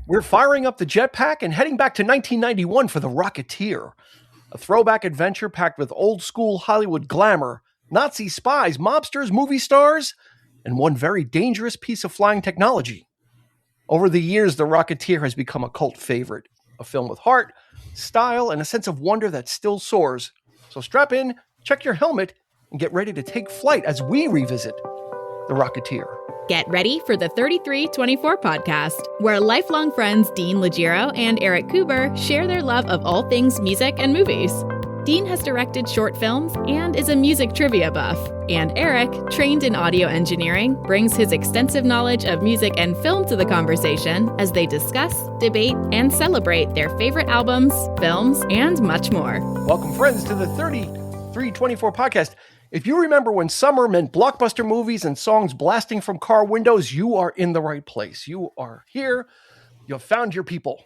We're firing up the jetpack and heading back to 1991 for the Rocketeer, a throwback adventure packed with old school Hollywood glamour, Nazi spies, mobsters, movie stars, and one very dangerous piece of flying technology. Over the years, The Rocketeer has become a cult favorite, a film with heart, style, and a sense of wonder that still soars. So strap in, check your helmet, and get ready to take flight as we revisit The Rocketeer. Get ready for the 3324 podcast, where lifelong friends Dean Legiro and Eric Kuber share their love of all things music and movies. Dean has directed short films and is a music trivia buff. And Eric, trained in audio engineering, brings his extensive knowledge of music and film to the conversation as they discuss, debate, and celebrate their favorite albums, films, and much more. Welcome, friends, to the 3324 podcast. If you remember when summer meant blockbuster movies and songs blasting from car windows, you are in the right place. You are here. You have found your people.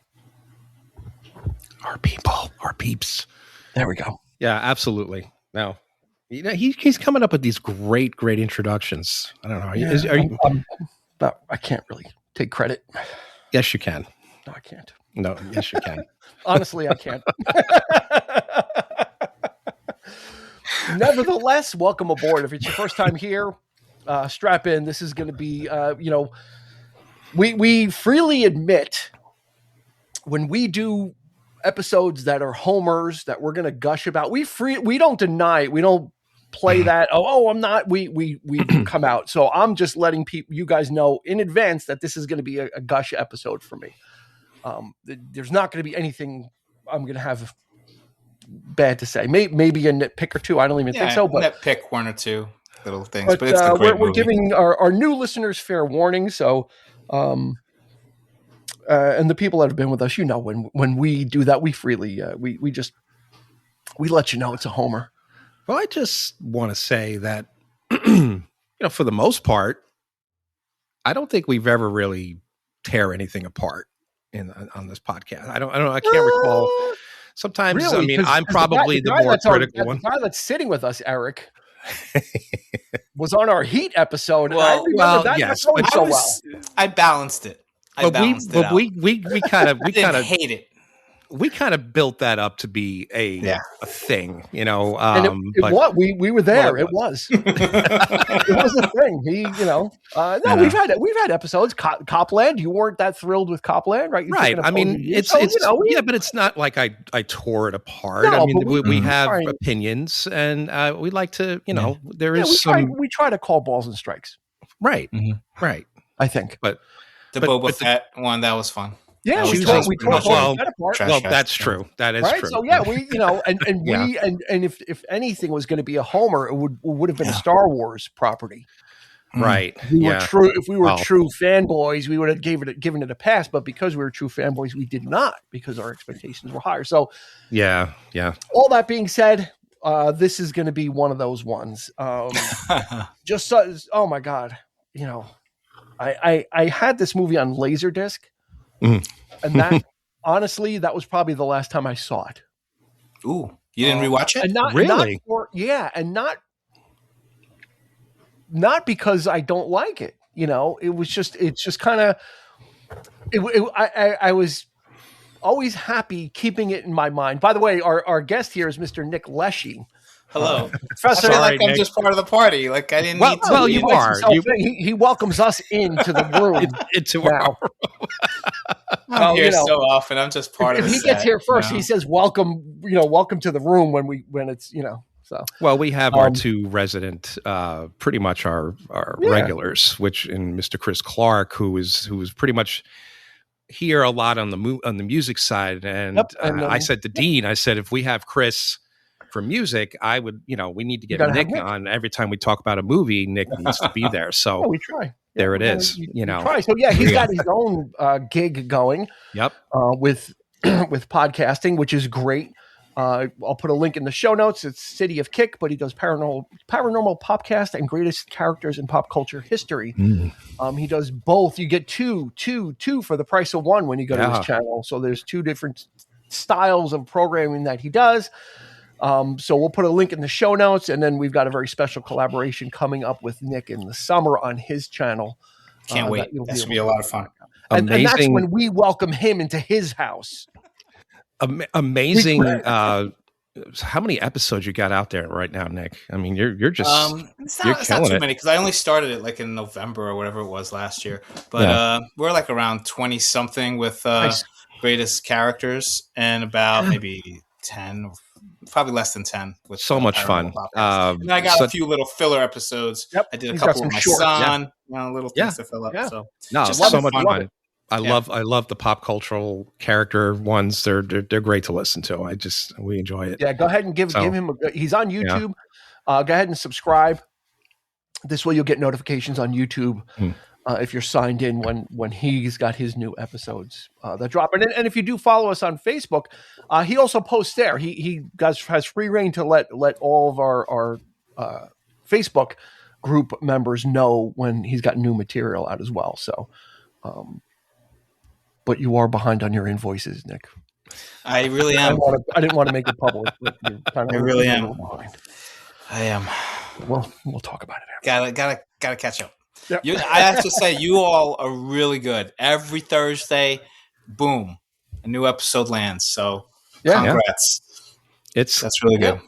Our people, our peeps. There we go. Yeah, absolutely. Now, you know, he's coming up with these great introductions. I don't know. But I can't really take credit. Yes, you can. No, I can't. No, yes, you can. Honestly, I can't. Nevertheless, welcome aboard. If it's your first time here, strap in. This is going to be, we freely admit when we do episodes that are homers that we're going to gush about. We don't deny it. We don't play that. I'm not. We come out. So I'm just letting you guys know in advance that this is going to be a gush episode for me. There's not going to be anything I'm going to have bad to say. Maybe a nitpick or two. I don't even think so. But nitpick one or two little things. But it's the great we're giving our new listeners fair warning. So, and the people that have been with us, when we do that, we freely we let you know it's a homer. Well, I just want to say that for the most part, I don't think we've ever really tear anything apart on this podcast. I don't know. I can't recall. Sometimes, really? I'm probably the more critical one. The guy that's sitting with us, Eric, was on our Heat episode. Well, and I remember that I balanced it. We kind of hate it. We kind of built that up to be a thing, And we were there. It was. It was a thing. We've had episodes. Copland. You weren't that thrilled with Copland, right? Right. I mean, but it's not like I tore it apart. No, we have opinions, and we like to, there is we try to call balls and strikes. Right. Mm-hmm. Right. I think, but Boba Fett one, that was fun. Yeah, we well, that's true. That is true. So yeah, and if anything was going to be a homer, it would have been a Star Wars property. Right. If we were true fanboys, we would have given it a pass. But because we were true fanboys, we did not, because our expectations were higher. So yeah. All that being said, this is going to be one of those ones. Oh my God, I had this movie on Laserdisc. And that, honestly, that was probably the last time I saw it. Ooh, you didn't rewatch it? And not because I don't like it. It's just kind of. I was always happy keeping it in my mind. By the way, our guest here is Mr. Nick Leshy. Hello. Professor, I'm Nick. just part of the party. Like I didn't need to. Well, you are. He welcomes us into the room. into our I'm here so often. I'm just part of it. If he gets here first, he says, welcome to the room when it's, so. Well, we have our two resident, pretty much our regulars, which in Mr. Chris Clark, who is pretty much here a lot on the music side. And, I said to Dean, if we have Chris for music, I would, we need to get Nick on every time we talk about a movie. Nick needs to be there. So we try. There it is. Try. So he's got his own gig going. Yep. With podcasting, which is great. I'll put a link in the show notes. It's City of Kick, but he does paranormal podcast and greatest characters in pop culture history. He does both. You get two for the price of one when you go to his channel. So there's two different styles of programming that he does. So we'll put a link in the show notes, and then we've got a very special collaboration coming up with Nick in the summer on his channel. Can't wait. That's going to be a lot of fun. And that's when we welcome him into his house. Amazing. How many episodes you got out there right now, Nick? I mean, you're just it's not too many because I only started it like in November or whatever it was last year. But we're like around 20 something with greatest characters, and about maybe 10, probably less than 10. With so much fun. And I got a few little filler episodes. Yep. I did a couple with my son. Little things to fill up. Yeah. So no, so much fun. I love the pop cultural character ones. They're great to listen to. We enjoy it. Yeah, go ahead and give him he's on YouTube. Go ahead and subscribe. This way you'll get notifications on YouTube if you're signed in when he's got his new episodes that drop. And if you do follow us on Facebook, he also posts there. He has free reign to let all of our Facebook group members know when he's got new material out as well. So but you are behind on your invoices, Nick. I really am. I didn't want to make it public. But I really am. I am. Well, we'll talk about it. Gotta catch up. Yep. I have to say, you all are really good. Every Thursday, boom, a new episode lands. So, congrats. That's really good.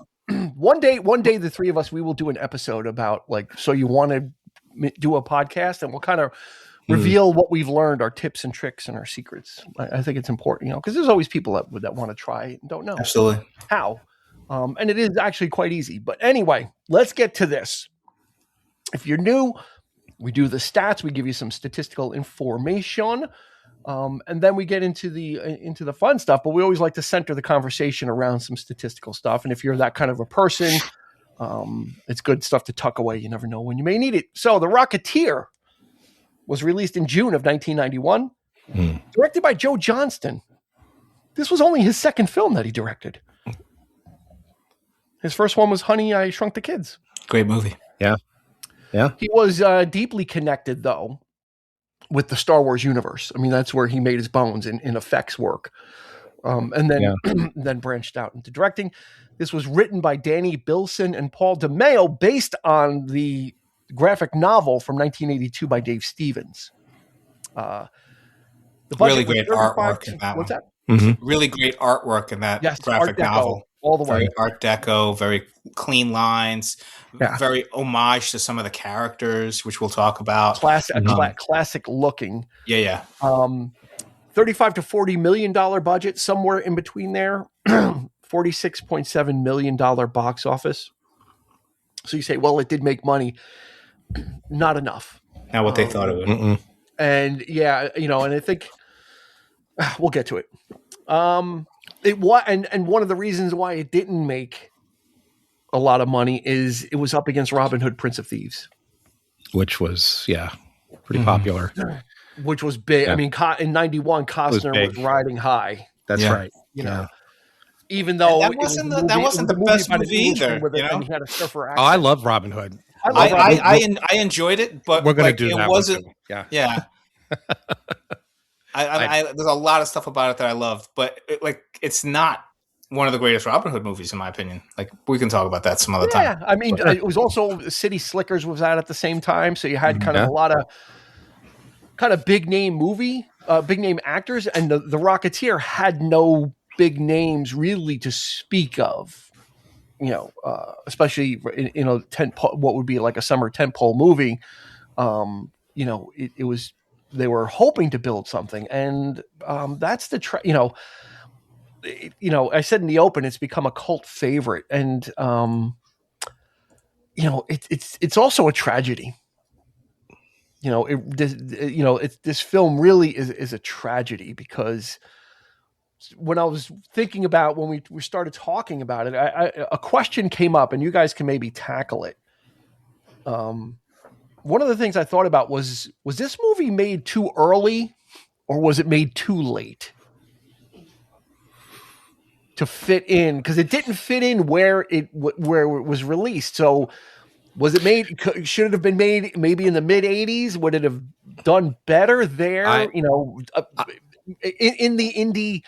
One day, the three of us, we will do an episode about so you want to do a podcast, and we'll kind of reveal what we've learned, our tips and tricks and our secrets. I think it's important, because there's always people that want to try it and don't know absolutely how. And it is actually quite easy. But anyway, let's get to this. If you're new, we do the stats. We give you some statistical information, and then we get into the fun stuff. But we always like to center the conversation around some statistical stuff. And if you're that kind of a person, it's good stuff to tuck away. You never know when you may need it. So, The Rocketeer was released in June of 1991, directed by Joe Johnston. This was only his second film that he directed. His first one was Honey, I Shrunk the Kids. Great movie. Yeah. He was deeply connected, though, with the Star Wars universe. I mean, that's where he made his bones in effects work. And then then branched out into directing. This was written by Danny Bilson and Paul DeMeo, based on the graphic novel from 1982 by Dave Stevens. Really great artwork in that one. What's that? Mm-hmm. Really great artwork in that graphic novel. All the way. Very Art Deco, very clean lines, very homage to some of the characters, which we'll talk about. Classic looking. Yeah. $35 to $40 million budget, somewhere in between there. $46.7 million box office. So you say, well, it did make money. Not enough. Not what they thought it would. Mm-mm. And and I think we'll get to it. It was, and one of the reasons why it didn't make a lot of money is it was up against Robin Hood, Prince of Thieves, which was pretty popular. Which was big. Yeah. I mean, in '91, Costner was riding high. That's right. Even though that wasn't the best movie either. He had a surfer accent. Oh, I love Robin Hood. I enjoyed it, but we're going to do that. It wasn't. Yeah. There's a lot of stuff about it that I loved, but it's not one of the greatest Robin Hood movies in my opinion. We can talk about that some other time. Yeah, I mean, it was also City Slickers was out at the same time, so you had kind of a lot of kind of big name actors, and the Rocketeer had no big names really to speak of. Especially in a what would be like a summer tentpole movie. It was. They were hoping to build something, and that's the I said in the open, it's become a cult favorite, and it's also a tragedy. This film really is a tragedy, because when I was thinking about when we started talking about it, a question came up, and you guys can maybe tackle it. One of the things I thought about was this movie made too early, or was it made too late to fit in? Because it didn't fit in where it was released. So was it made? Should it have been made maybe in the mid '80s? Would it have done better there? In the indie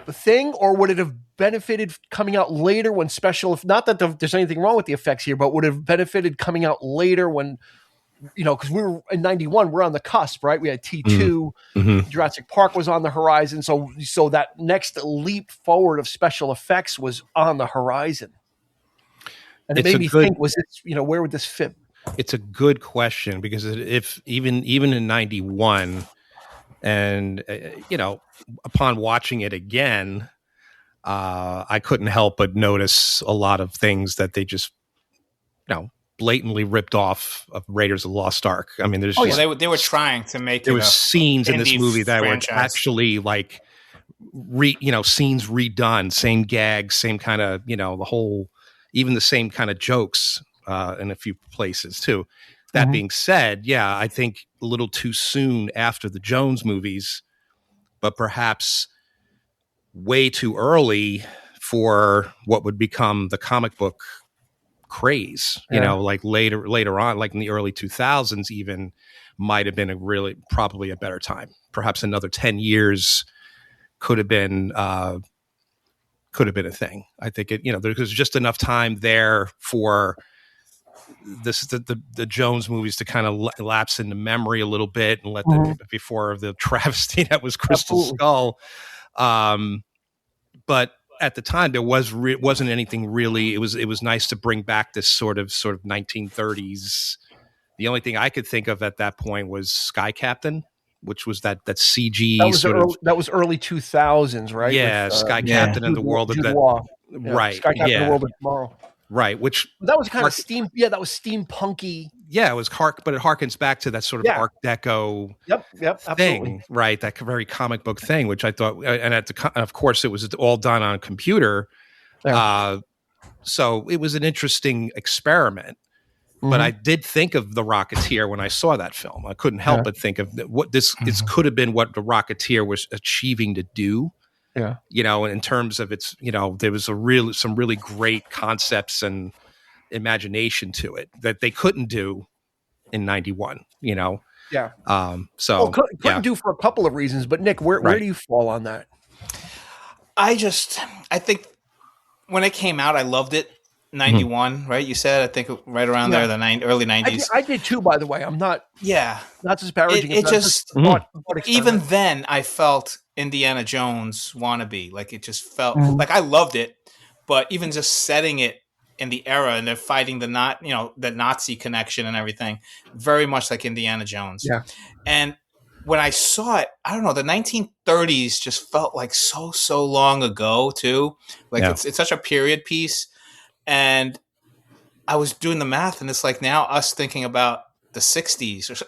thing, or would it have benefited coming out later when special? Not that there's anything wrong with the effects here, but would it have benefited coming out later when because we were in 91, we're on the cusp, right? We had T2, Jurassic Park was on the horizon. So that next leap forward of special effects was on the horizon. And it made me think, was it, where would this fit? It's a good question, because if even in 91, and upon watching it again, I couldn't help but notice a lot of things that they just blatantly ripped off of Raiders of the Lost Ark. I mean, there's they were trying to make there was scenes in this movie that were actually like scenes redone, same gags, same kind of the whole, even the same kind of jokes in a few places too. That being said, yeah, I think a little too soon after the Jones movies, but perhaps way too early for what would become the comic book craze. Like later on, like in the early 2000s, even might have been probably a better time. Perhaps another 10 years could have been a thing. I think there's just enough time there for the Jones movies to kind of lapse into memory a little bit, and let them before the travesty that was Crystal Skull. But at the time, there wasn't anything really. It was nice to bring back this sort of 1930s. The only thing I could think of at that point was Sky Captain, which was that CG that was early 2000s, right? Yeah, with, Sky Captain and the World of that. Right. Sky Captain and the World of Tomorrow. Right, which that was kind of that was steampunky. Yeah, it was but it harkens back to that sort of Art Deco thing, absolutely. Right? That very comic book thing, which I thought, and of course, it was all done on a computer. Yeah. So it was an interesting experiment. But I did think of The Rocketeer when I saw that film. I couldn't help but think of what this could have been, what The Rocketeer was achieving to do. Yeah. In terms of its, there was some really great concepts and imagination to it that they couldn't do in 91, Yeah. Couldn't do for a couple of reasons, but Nick, where do you fall on that? I think when it came out, I loved it. 91, right? You said, I think right around there, the early 90s. I did too, by the way. I'm not disparaging. It just even then I felt Indiana Jones wannabe. Like it just felt like I loved it, but even just setting it in the era and they're fighting the Nazi connection and everything, very much like Indiana Jones. Yeah. And when I saw it, I don't know, the 1930s just felt like so long ago too. Like it's such a period piece. And I was doing the math, and it's like now us thinking about the 60s.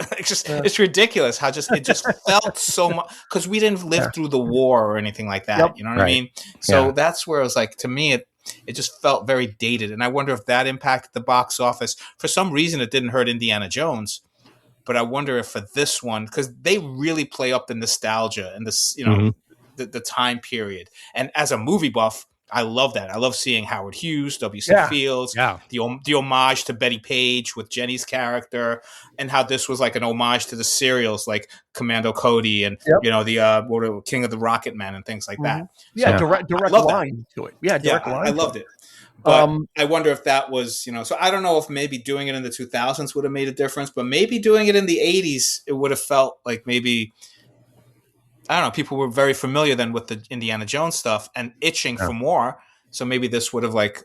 It's ridiculous how it just felt so much, because we didn't live through the war or anything like that. Yep. You know what I mean? So that's where it was like, to me, it just felt very dated. And I wonder if that impacted the box office. For some reason, it didn't hurt Indiana Jones. But I wonder if for this one, because they really play up the nostalgia and this, the time period. And as a movie buff, I love that. I love seeing Howard Hughes, W.C. Fields, the homage to Betty Page with Jenny's character, and how this was like an homage to the serials like Commando Cody and the King of the Rocket Men and things like that. Yeah, so direct line to it. Yeah, direct line. I loved it. But I wonder if that was, so I don't know if maybe doing it in the 2000s would have made a difference, but maybe doing it in the 80s, it would have felt like maybe, I don't know, people were very familiar then with the Indiana Jones stuff and itching for more. So maybe this would have because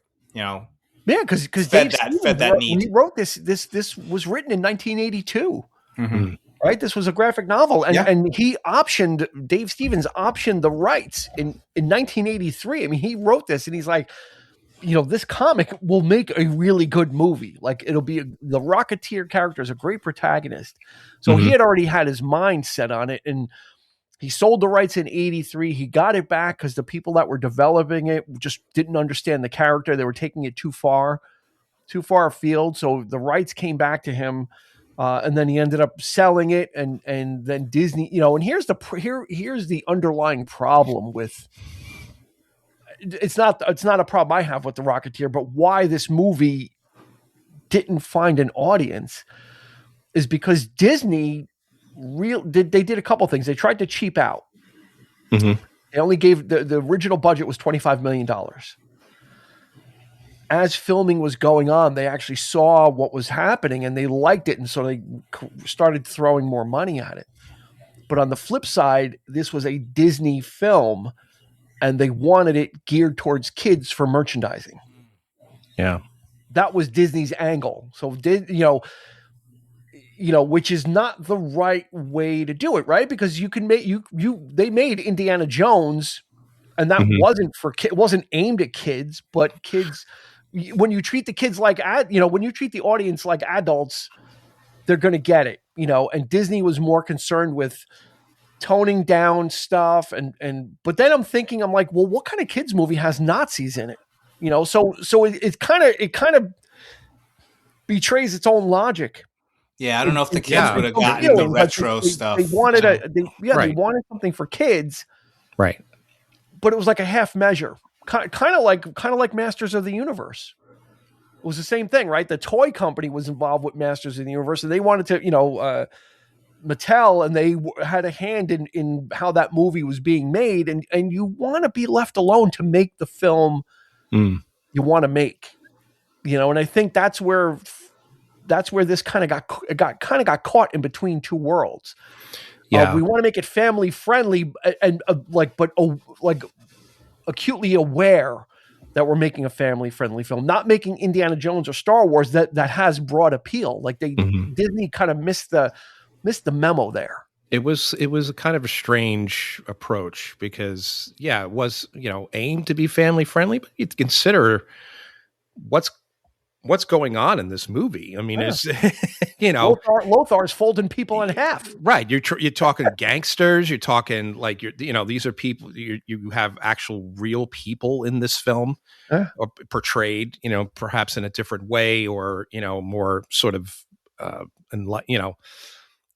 fed that need. When he wrote this was written in 1982. Right? This was a graphic novel. And Dave Stevens optioned the rights in 1983. I mean, he wrote this and he's like, this comic will make a really good movie. Like it'll be the Rocketeer character is a great protagonist. So he had already had his mind set on it, and he sold the rights in 83. He got it back because the people that were developing it just didn't understand the character. They were taking it too far afield. So the rights came back to him. And then he ended up selling it. And then Disney, and here's the underlying problem with, it's not a problem I have with The Rocketeer, but why this movie didn't find an audience is because Disney they did a couple things. They tried to cheap out. They only gave the original budget was $25 million. as filming was going on, they actually saw what was happening and they liked it. And so they started throwing more money at it. But on the flip side, this was a Disney film and they wanted it geared towards kids for merchandising. Yeah. That was Disney's angle. So, which is not the right way to do it, right? Because you can make they made Indiana Jones, and that wasn't aimed at kids, but kids. When you treat the kids like when you treat the audience like adults, they're going to get it, And Disney was more concerned with toning down stuff, but then I'm like, well, what kind of kids movie has Nazis in it? So it kind of betrays its own logic. Yeah, I don't know if the kids would have gotten the retro stuff. They wanted they wanted something for kids, right? But it was like a half measure, kind of like Masters of the Universe. It was the same thing, right? The toy company was involved with Masters of the Universe, and they wanted to, Mattel, and they had a hand in how that movie was being made, and you want to be left alone to make the film you want to make, and I think that's where this kind of got caught in between two worlds. Yeah, we want to make it family friendly and acutely aware that we're making a family friendly film, not making Indiana Jones or Star Wars that has broad appeal. Like Disney kind of missed the memo there. It was a kind of a strange approach because it was, aimed to be family friendly, but you consider what's going on in this movie. I mean, it's, Lothar's folding people in half. Right. You're talking gangsters. You're talking like, these are people, you have actual real people in this film or portrayed, perhaps in a different way or, more sort of,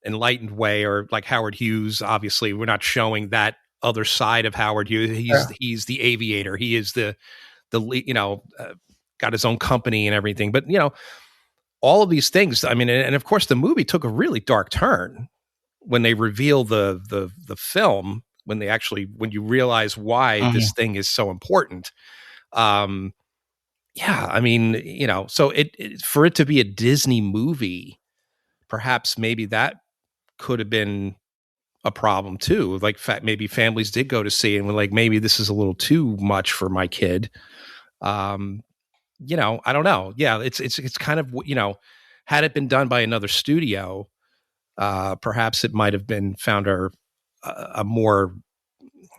enlightened way, or like Howard Hughes. Obviously, we're not showing that other side of Howard Hughes. He's the aviator. He is the got his own company and everything. But all of these things. I mean, and of course, the movie took a really dark turn when they reveal the film. When you realize why this thing is so important. I mean, so it for it to be a Disney movie, perhaps maybe that could have been a problem too. Like maybe families did go to see it and were like, maybe this is a little too much for my kid. I don't know. Yeah, it's kind of, had it been done by another studio, perhaps it might have been found a more,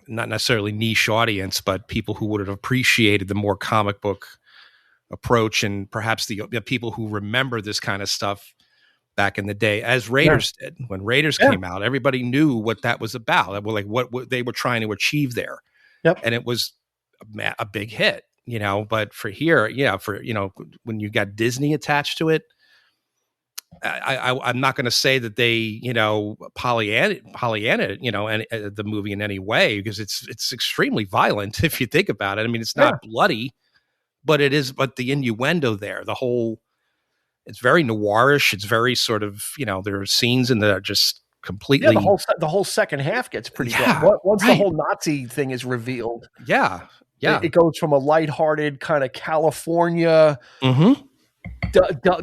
not necessarily niche audience, but people who would have appreciated the more comic book approach, and perhaps the people who remember this kind of stuff back in the day, as Raiders did. When Raiders came out, everybody knew what that was about. Like what they were trying to achieve there. Yep. And it was a big hit, but for here, when you got Disney attached to it, I'm not going to say that they, Pollyanna, the movie in any way, because it's extremely violent if you think about it. I mean, it's not bloody, but it is. But the innuendo there, it's very noirish. It's very sort of, there are scenes in that are just completely. Yeah, the whole second half gets pretty good. Once the whole Nazi thing is revealed. Yeah. It goes from a lighthearted kind of California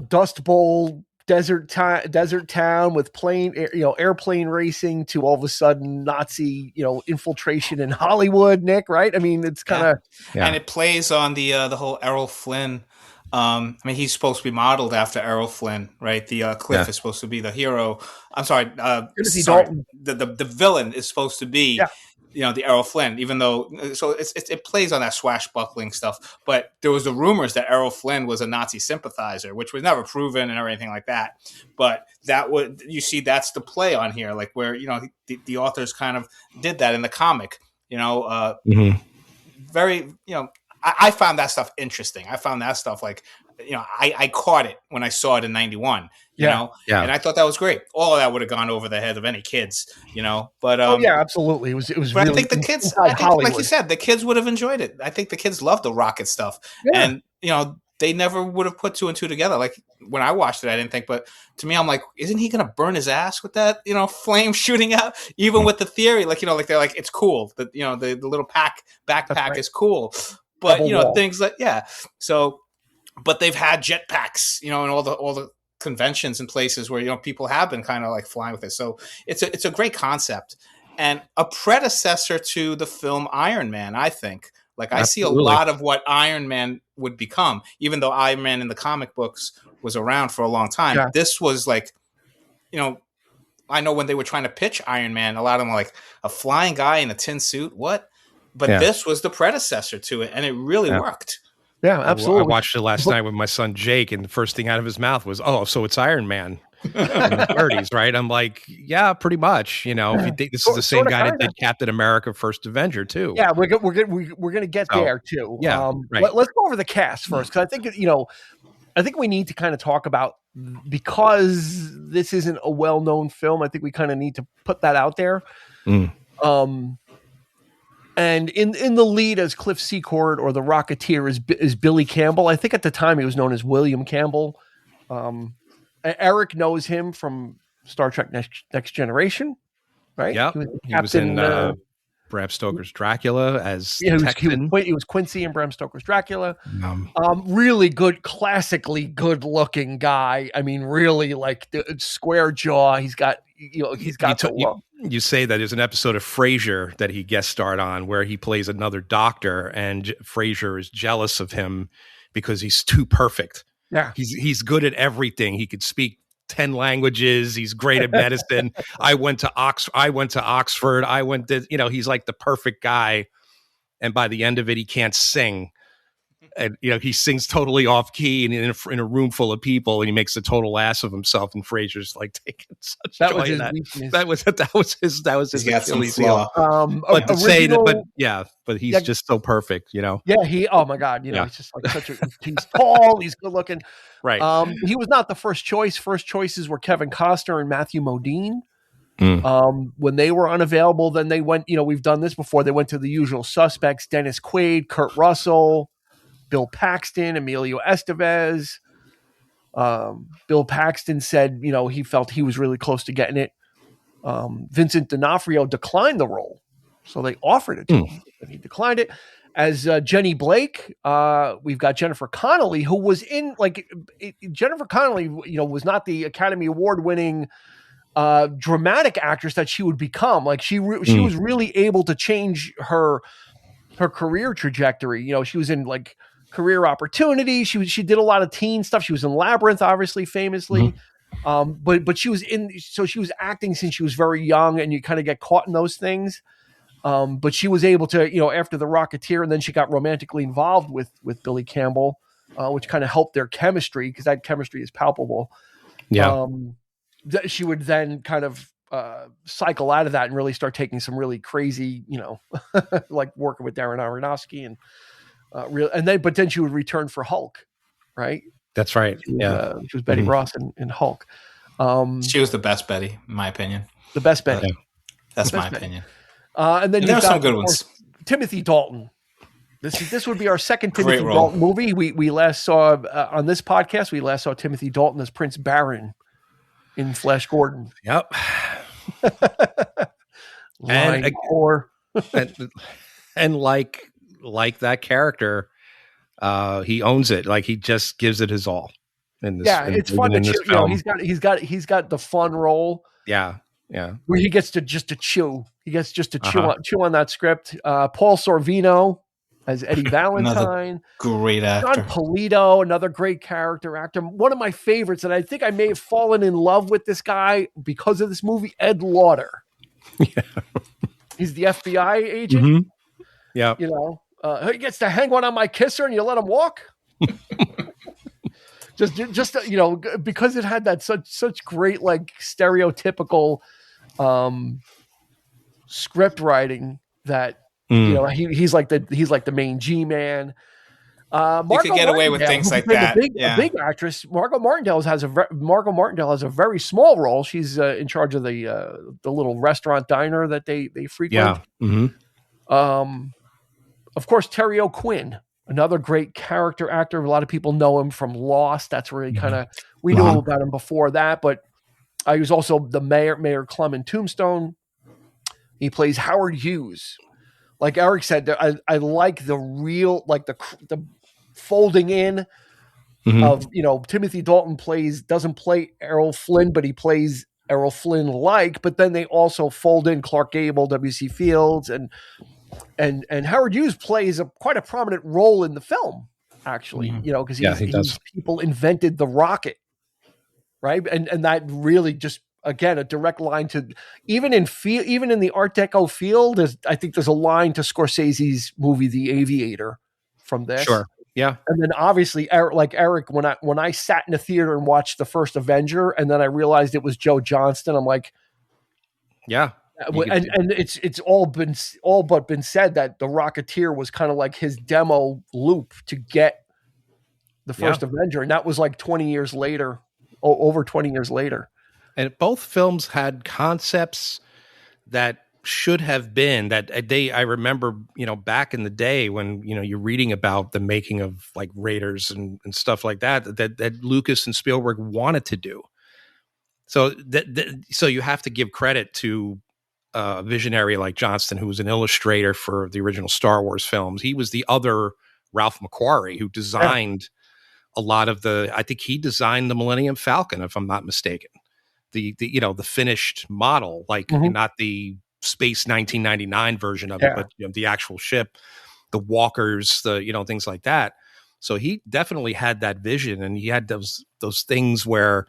Dust Bowl desert town with airplane racing to all of a sudden Nazi, infiltration in Hollywood, Nick, right? I mean, it's kind of and it plays on the whole Errol Flynn. I mean, he's supposed to be modeled after Errol Flynn, right? The Cliff is supposed to be the hero. I'm sorry, the villain is supposed to be, the Errol Flynn. Even though, so it plays on that swashbuckling stuff. But there was the rumors that Errol Flynn was a Nazi sympathizer, which was never proven and everything like that. But that's the play on here, like where the authors kind of did that in the comic. Very I found that stuff interesting. I found that stuff like, I caught it when I saw it in 91, and I thought that was great. All of that would have gone over the head of any kids, but, absolutely. It was but really, I think the kids, like you said, the kids would have enjoyed it. I think the kids loved the rocket stuff and, they never would have put two and two together. Like when I watched it, I didn't think, but to me, I'm like, isn't he going to burn his ass with that, flame shooting out? Even with the theory, like, like they're like, it's cool that, the little backpack is cool. But, things like, so but they've had jetpacks, and all the conventions and places where people have been kind of like flying with it. So it's a great concept and a predecessor to the film Iron Man. I think I see a lot of what Iron Man would become, even though Iron Man in the comic books was around for a long time. Yeah. This was I know when they were trying to pitch Iron Man, a lot of them were like, a flying guy in a tin suit, what? But this was the predecessor to it, and it really worked. Yeah, absolutely. I watched it last night with my son Jake, and the first thing out of his mouth was, "Oh, so it's Iron Man in the 30s, right?" I'm like, "Yeah, pretty much." If you think this is the same guy that did Captain America: First Avenger too. Yeah, we're gonna get there too. Yeah, let's go over the cast first, because I think we need to kind of talk about, because this isn't a well-known film. I think we kind of need to put that out there. And in the lead as Cliff Secord, or the Rocketeer, is Billy Campbell. I think at the time he was known as William Campbell. Eric knows him from Star Trek Next Generation, right? Yeah, he was in Bram Stoker's Dracula as he was Quincy in Bram Stoker's Dracula. Really good, classically good-looking guy. I mean, really the square jaw. He's got you say that there's an episode of Frasier that he guest starred on where he plays another doctor, and Frasier is jealous of him because he's too perfect. Yeah, he's good at everything. He could speak 10 languages. He's great at medicine. I went to Oxford. He's like the perfect guy. And by the end of it, he can't sing. And, he sings totally off key and in a room full of people, and he makes a total ass of himself. And Frasier's taking such joy in that. That was his Achilles heel. But he's just so perfect, Yeah, oh my God, he's just he's tall, he's good looking. Right. He was not the first choice. First choices were Kevin Costner and Matthew Modine. When they were unavailable, then they went, we've done this before. They went to the usual suspects: Dennis Quaid, Kurt Russell, Bill Paxton, Emilio Estevez. Bill Paxton said, he felt he was really close to getting it. Vincent D'Onofrio declined the role, so they offered it to him, and he declined it. As Jenny Blake, we've got Jennifer Connelly, who was in Jennifer Connelly, was not the Academy Award winning dramatic actress that she would become. She was really able to change her career trajectory. She was in Career Opportunity. She did a lot of teen stuff. She was in Labyrinth, obviously, famously. But she was she was acting since she was very young, and you kind of get caught in those things. But she was able to, after the Rocketeer, and then she got romantically involved with Billy Campbell, which kind of helped their chemistry, because that chemistry is palpable. Yeah. She would then kind of cycle out of that and really start taking some really crazy, like working with Darren Aronofsky and but then she would return for Hulk, right? That's right. She was Betty Ross in Hulk. She was the best Betty, in my opinion. The best Betty. That's my opinion. And then there are some good ones. Timothy Dalton. This would be our second Timothy Dalton movie. We last saw on this podcast. We last saw Timothy Dalton as Prince Baron in Flash Gordon. Yep. and like that character, he owns it. He just gives it his all. It's fun to chew. He's got the fun role. Yeah. Where he gets to chew. He gets just to chew on that script. Paul Sorvino as Eddie Valentine. Great actor. John Polito, another great character actor. One of my favorites, and I think I may have fallen in love with this guy because of this movie, Ed Lauder. Yeah. He's the FBI agent. Mm-hmm. Yeah. He gets to hang one on my kisser and you let him walk. just because it had that such great stereotypical script writing that he's like the main G-man. You could get away with things like that. A big actress. Margot Martindale has a very small role. She's in charge of the little restaurant diner that they frequent. Yeah. Mm-hmm. Of course, Terry O'Quinn, another great character actor. A lot of people know him from Lost. That's where he we knew about him before that, but he was also the Mayor Clem in Tombstone. He plays Howard Hughes. Like Eric said, I like the real, the folding in of, Timothy Dalton doesn't play Errol Flynn, but he plays Errol Flynn like, but then they also fold in Clark Gable, W.C. Fields, and Howard Hughes plays quite a prominent role in the film, actually, because people invented the rocket, right? And that really just, again, a direct line to even in the Art Deco field. I think there's a line to Scorsese's movie The Aviator from this. Sure. Yeah. And then obviously Eric, when I sat in a theater and watched the first Avenger, and then I realized it was Joe Johnston, I'm like, yeah. And it's all but been said that the Rocketeer was kind of like his demo loop to get the first Avenger, and that was like 20 years later, over 20 years later. And both films had concepts that should have been I remember, back in the day when, you're reading about the making of like Raiders and stuff like that Lucas and Spielberg wanted to do. So so you have to give credit to a visionary like Johnston, who was an illustrator for the original Star Wars films. He was the other Ralph McQuarrie who designed a lot of I think he designed the Millennium Falcon, if I'm not mistaken. The finished model, like not the Space 1999 version of it, but the actual ship, the walkers, things like that. So he definitely had that vision, and he had those things where,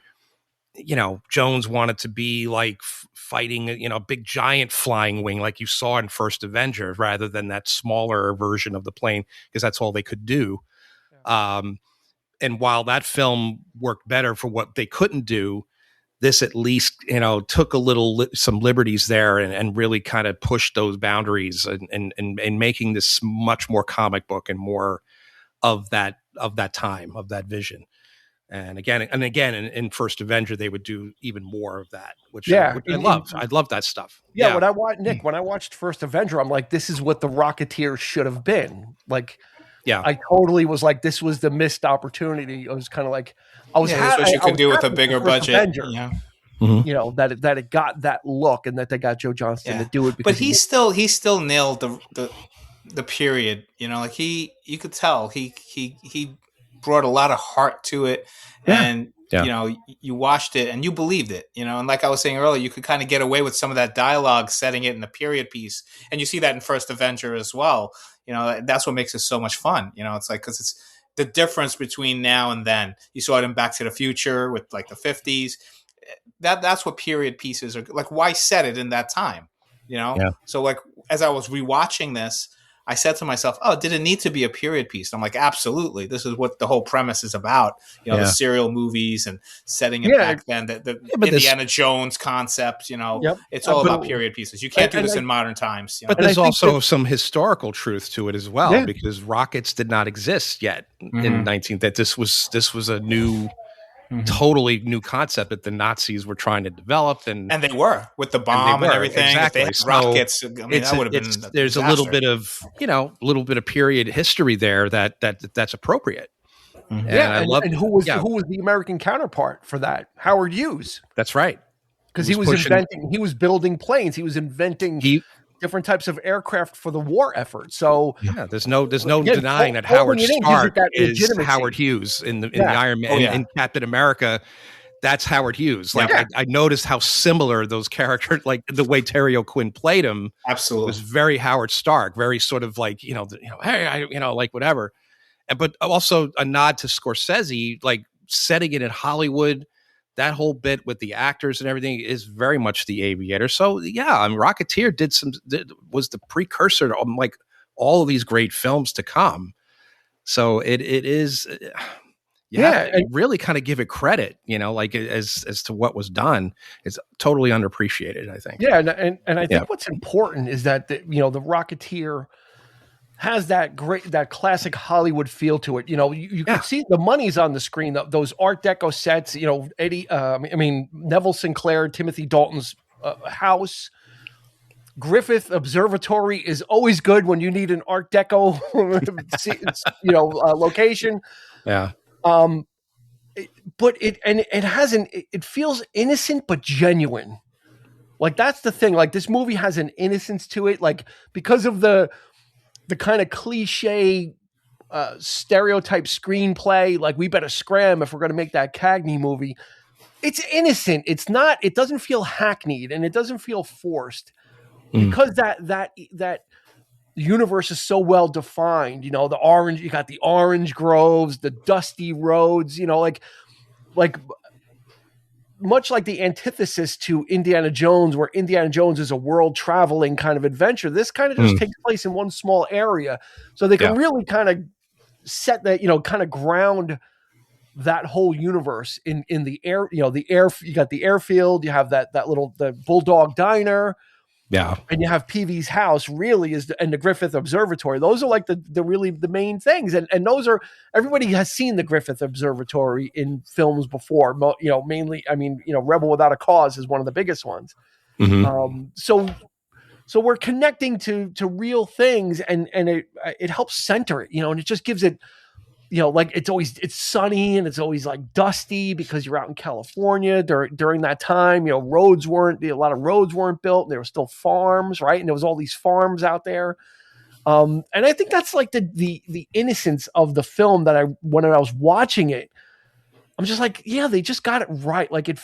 Jones wanted to be like fighting, a big giant flying wing like you saw in First Avenger, rather than that smaller version of the plane, because that's all they could do. And while that film worked better for what they couldn't do, this at least, took some liberties there and really kind of pushed those boundaries and making this much more comic book and more of that time, of that vision. And again, in First Avenger, they would do even more of that, which I love. I love that stuff. Yeah. When I watched First Avenger, I'm like, this is what the Rocketeer should have been. Like, I totally was like, this was the missed opportunity. I was kind of like, this is what you could do with a bigger budget. Avenger, that it got that look, and that they got Joe Johnston to do it. But he still nailed the period. Like you could tell he brought a lot of heart to it, and you watched it and you believed it. And like I was saying earlier, you could kind of get away with some of that dialogue, setting it in a period piece, and you see that in First Avenger as well. That's what makes it so much fun. It's like, because it's the difference between now and then. You saw it in Back to the Future with like the 50s. That's what period pieces are like. Why set it in that time? So like, as I was rewatching this, I said to myself, oh, did it need to be a period piece? And I'm like, absolutely. This is what the whole premise is about. The serial movies and setting it back then. The Indiana Jones concept, it's all about period pieces. You can't do this in modern times. But there's also some historical truth to it as well, because rockets did not exist yet in that this was a new, totally new concept that the Nazis were trying to develop, and they were with the bomb and everything. Exactly. If they had rockets, that would have been. There's a little bit of period history there that's appropriate. And who was the American counterpart for that? Howard Hughes. That's right. Because he was building planes. He was inventing different types of aircraft for the war effort. So there's no denying that Howard Stark is Howard Hughes in the Iron Man in Captain America. That's Howard Hughes. Like I noticed how similar those characters, like the way Terry O'Quinn played him, absolutely was very Howard Stark, very sort of like hey, like whatever, but also a nod to Scorsese, like setting it in Hollywood. That whole bit with the actors and everything is very much The Aviator. So Rocketeer was the precursor to like all of these great films to come. So it is, and really kind of give it credit, like as to what was done. It's totally underappreciated, I think. Yeah, and I think what's important is that the Rocketeer has that classic Hollywood feel to it. You can see the money's on the screen. Those Art Deco sets. Neville Sinclair, Timothy Dalton's house, Griffith Observatory is always good when you need an Art Deco, location. Yeah. But it feels innocent but genuine. Like that's the thing. Like this movie has an innocence to it. Like because of the kind of cliche stereotype screenplay. Like, we better scram if we're going to make that Cagney movie. It's innocent. It doesn't feel hackneyed, and it doesn't feel forced because that universe is so well defined. You got the orange groves, the dusty roads, like much like the antithesis to Indiana Jones, where Indiana Jones is a world traveling kind of adventure. This kind of just takes place in one small area. So they can really kind of set that, kind of ground that whole universe in the air, you got the airfield, you have the Bulldog Diner. Yeah. And you have Peavy's house really and the Griffith Observatory. Those are like the really the main things. And those are, everybody has seen the Griffith Observatory in films before, mainly, Rebel Without a Cause is one of the biggest ones. Mm-hmm. So we're connecting to real things and it helps center it, and it just gives it, like it's sunny and it's always like dusty because you're out in California during that time. A lot of roads weren't built, and there were still farms, right? And there was all these farms out there. And I think that's like the innocence of the film that when I was watching it, I'm just like, yeah, they just got it right. Like it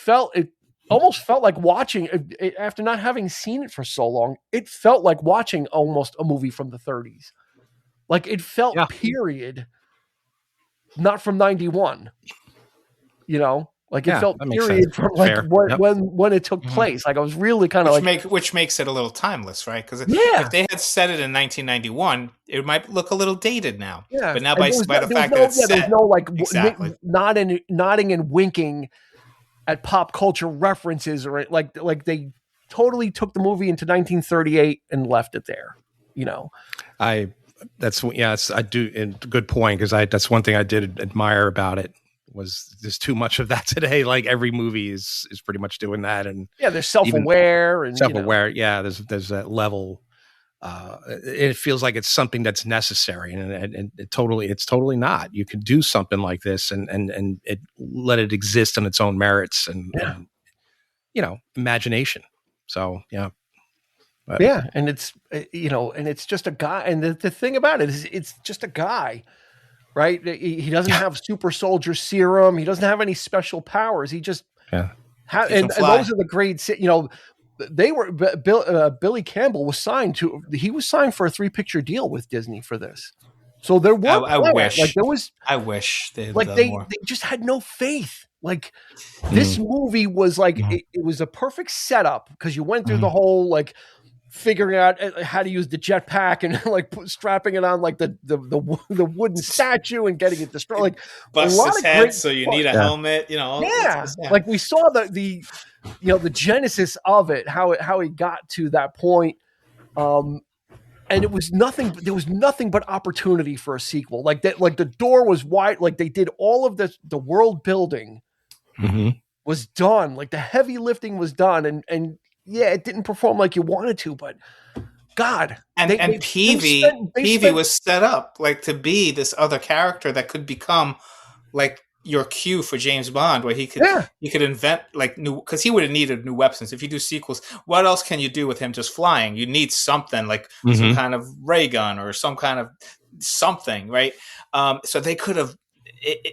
almost felt like watching it, after not having seen it for so long. It felt like watching almost a movie from the 30s. Like it felt period. Not from 91, like it felt period from like when it took place. Like I was really kind of which makes it a little timeless, right? Because if they had said it in 1991, it might look a little dated now. Yeah, but now by the fact that it's set, there's no like nodding and winking at pop culture references, or like they totally took the movie into 1938 and left it there. I do, and good point, because that's one thing I did admire about it was there's too much of that today. Like every movie is pretty much doing that, and they're self-aware and self-aware. Yeah, there's that level. It feels like it's something that's necessary, and it's totally not. You can do something like this and let it exist on its own merits and imagination. So yeah. But, and it's and it's just a guy, and the thing about it is it's just a guy, right? He doesn't have super soldier serum. He doesn't have any special powers. He just and those are the grades. They were Billy Campbell was signed for a 3-picture deal with Disney for this. So there were I wish they had done more. They just had no faith. Like this movie was like it was a perfect setup because you went through the whole like figuring out how to use the jetpack and like strapping it on like the wooden statue and getting it destroyed. Like bust his head, so you need a helmet. Like we saw the genesis of it, how it got to that point. And it was nothing. There was nothing but opportunity for a sequel. Like that. Like the door was wide. Like they did all of the world building was done. Like the heavy lifting was done, and yeah, it didn't perform like you wanted to, but God. And Peavy was set up like to be this other character that could become like your cue for James Bond, where he could invent like new, because he would have needed new weapons. If you do sequels, what else can you do with him just flying? You need something like some kind of ray gun or some kind of something, right? So they could have.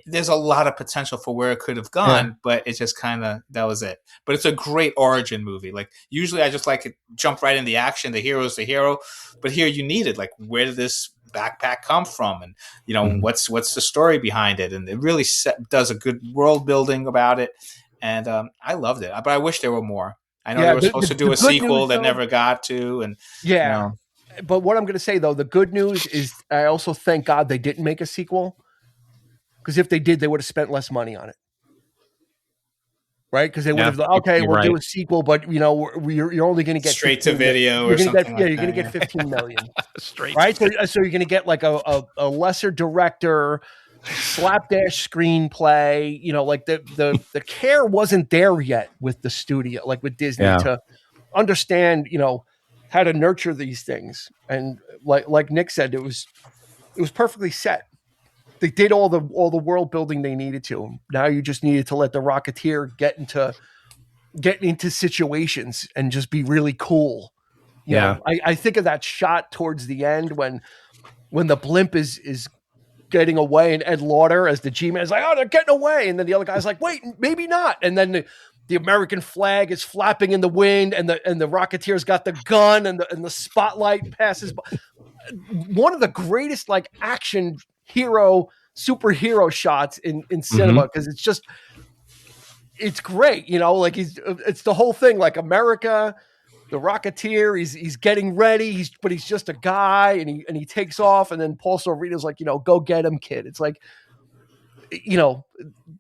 There's a lot of potential for where it could have gone, but it just kind of, that was it. But it's a great origin movie. Like usually I just like it, jump right in the action. The hero's the hero, but here you needed like, where did this backpack come from? And what's the story behind it? And it really does a good world building about it. And I loved it, but I wish there were more. I know they were supposed to do a sequel that never got to. And but what I'm going to say though, the good news is I also thank God they didn't make a sequel. Because if they did, they would have spent less money on it, right? Because they would have, we'll do a sequel, but you're only going to get straight to video or something. You're going to get 15 million, right? So you're going to get like a lesser director, slapdash screenplay. Like the care wasn't there yet with the studio, like with Disney, to understand how to nurture these things. And like Nick said, it was perfectly set. They did all the world building they needed to. Now you just needed to let the Rocketeer get into situations and just be really cool. I think of that shot towards the end when the blimp is getting away, and Ed Lauder as the G-Man is like, oh, they're getting away. And then the other guy's like, wait, maybe not. And then the American flag is flapping in the wind, and the Rocketeer's got the gun, and the spotlight passes by. One of the greatest like action superhero shots in cinema, because it's great, like it's the whole thing, like America, the Rocketeer, he's getting ready, but he's just a guy, and he takes off, and then Paul Sorvino's like, go get him, kid. It's like,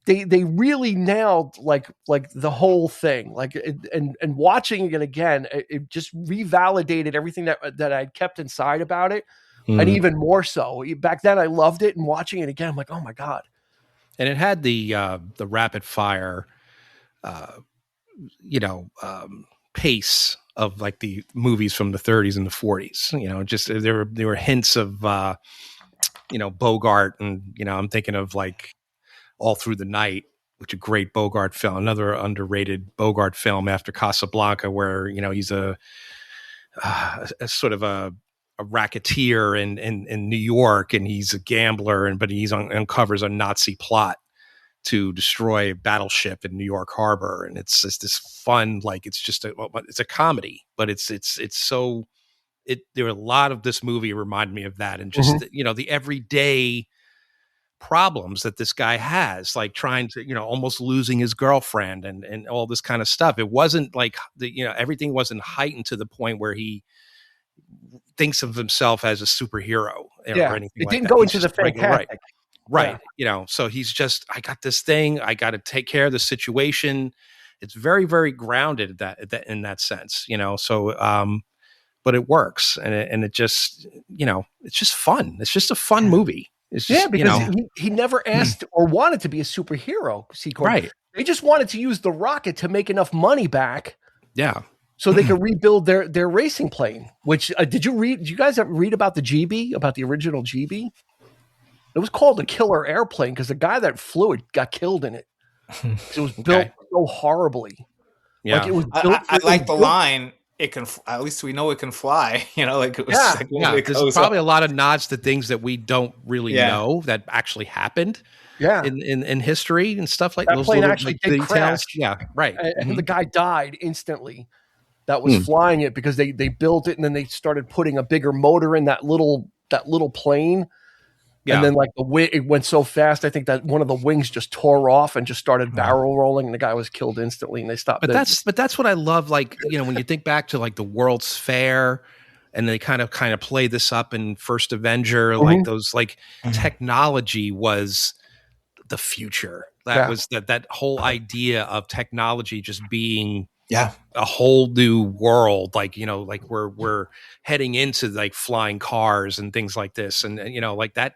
they really nailed like the whole thing, like and watching it again, it just revalidated everything that I'd kept inside about it. And even more so back then, I loved it, and watching it again, I'm like, oh my God. And it had the rapid fire, pace of like the movies from the 30s and the 40s. Just there were hints of Bogart, and I'm thinking of like All Through the Night, which is a great Bogart film, another underrated Bogart film after Casablanca, where he's a sort of a racketeer in New York, and he's a gambler, but he uncovers a Nazi plot to destroy a battleship in New York Harbor, and it's just this fun, like it's a comedy, but there were a lot of this movie reminded me of that, and just the everyday problems that this guy has, like trying to almost losing his girlfriend and all this kind of stuff. It wasn't like everything wasn't heightened to the point where he thinks of himself as a superhero or anything. It like didn't that. go into the fantastic. Right. So he's just, I got this thing, I got to take care of the situation. It's very, very grounded in that sense, so, but it works, and it just, it's just fun. It's just a fun movie. It's just, because he never asked or wanted to be a superhero. Right. They just wanted to use the rocket to make enough money back. Yeah. So they could rebuild their racing plane. Which did you guys ever read about the GB, about the original GB? It was called the Killer Airplane because the guy that flew it got killed in it. It was built so horribly. Yeah, like it was built, I like the line. It can. At least we know it can fly. Like it was. There's probably a lot of nods to things that we don't really know that actually happened. Yeah, in history and stuff like that those plane little actually details. did crash. Yeah, right. And the guy died instantly. That was flying it, because they built it, and then they started putting a bigger motor in that little plane. Yeah. And then like it went so fast, I think that one of the wings just tore off and just started barrel rolling, and the guy was killed instantly, and they stopped. But that's what I love. Like, when you think back to like the World's Fair, and they kind of play this up in First Avenger, like those technology was the future. That was that whole idea of technology just being a whole new world, like we're heading into like flying cars and things like this, and like that,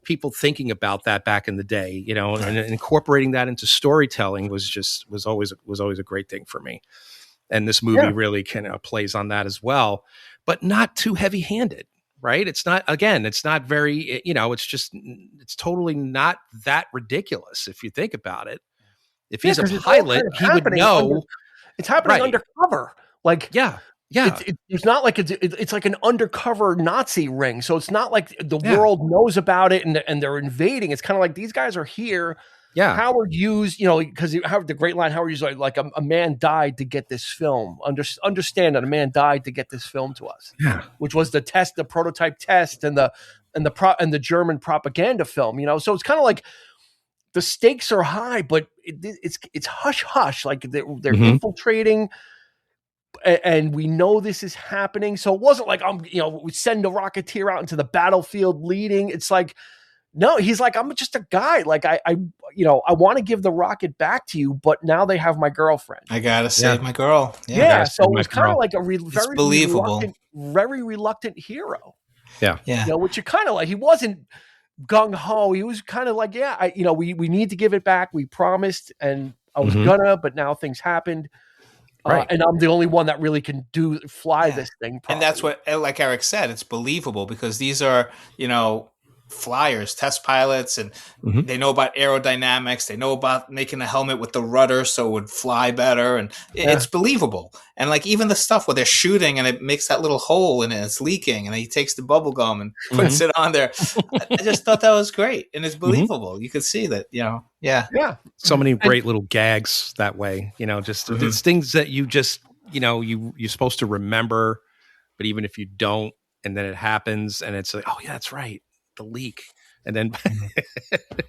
people thinking about that back in the day, and incorporating that into storytelling was always a great thing for me. And this movie really kind of plays on that as well, but not too heavy-handed, right? It's not very, it's totally not that ridiculous if you think about it. If he's a pilot, he would know. It's happening undercover. Like, yeah. It's not like it's like an undercover Nazi ring. So it's not like the world knows about it and they're invading. It's kind of like these guys are here. Yeah. Howard Hughes, because you have the great line, Howard Hughes, like a man died to get this film. Understand that a man died to get this film to us. Yeah. Which was the prototype test and the German propaganda film, So it's kind of like the stakes are high, but it's hush hush. Like they're infiltrating. And we know this is happening. So it wasn't like, we send a Rocketeer out into the battlefield leading. It's like, no, he's like, I'm just a guy. Like I want to give the rocket back to you, but now they have my girlfriend. I gotta save my girl. Yeah. So it was kind of like a very believable, very reluctant hero. Yeah. Yeah. Which you kind of like, he wasn't gung ho. He was kind of like, we need to give it back. We promised, and I was gonna, but now things happened. Right. And I'm the only one that really can fly this thing properly. And that's what, like Eric said, it's believable because these are, flyers, test pilots, and they know about aerodynamics. They know about making a helmet with the rudder so it would fly better, and it's believable. And like even the stuff where they're shooting and it makes that little hole and it's leaking, and he takes the bubble gum and puts it on there. I just thought that was great, and it's believable. You could see that, So many great little gags that way. Just it's things that you just you're supposed to remember, but even if you don't, and then it happens, and it's like, oh yeah, that's right. The leak, and then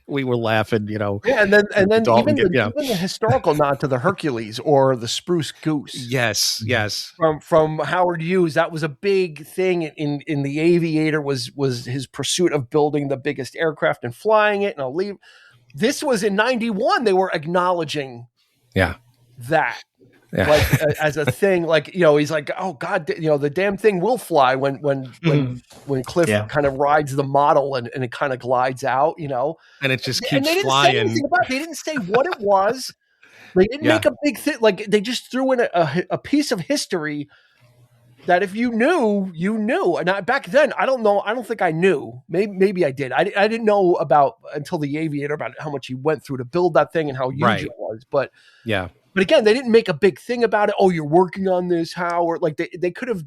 we were laughing, and then even the historical nod to the Hercules or the spruce goose. Yes. From Howard Hughes, that was a big thing in The Aviator. Was his pursuit of building the biggest aircraft and flying it. And I'll leave. This was in '91. They were acknowledging, that. Yeah. Like as a thing, like he's like, oh God, the damn thing will fly when Cliff kind of rides the model and it kind of glides out, and it just keeps and they flying. Say anything about it. They didn't say what it was. They didn't make a big thing. Like they just threw in a piece of history that if you knew, you knew. And back then, I don't know. I don't think I knew. Maybe I did. I didn't know until The Aviator about how much he went through to build that thing and how huge it was. But But again, they didn't make a big thing about it. Oh, you're working on this, Howard. Like they could have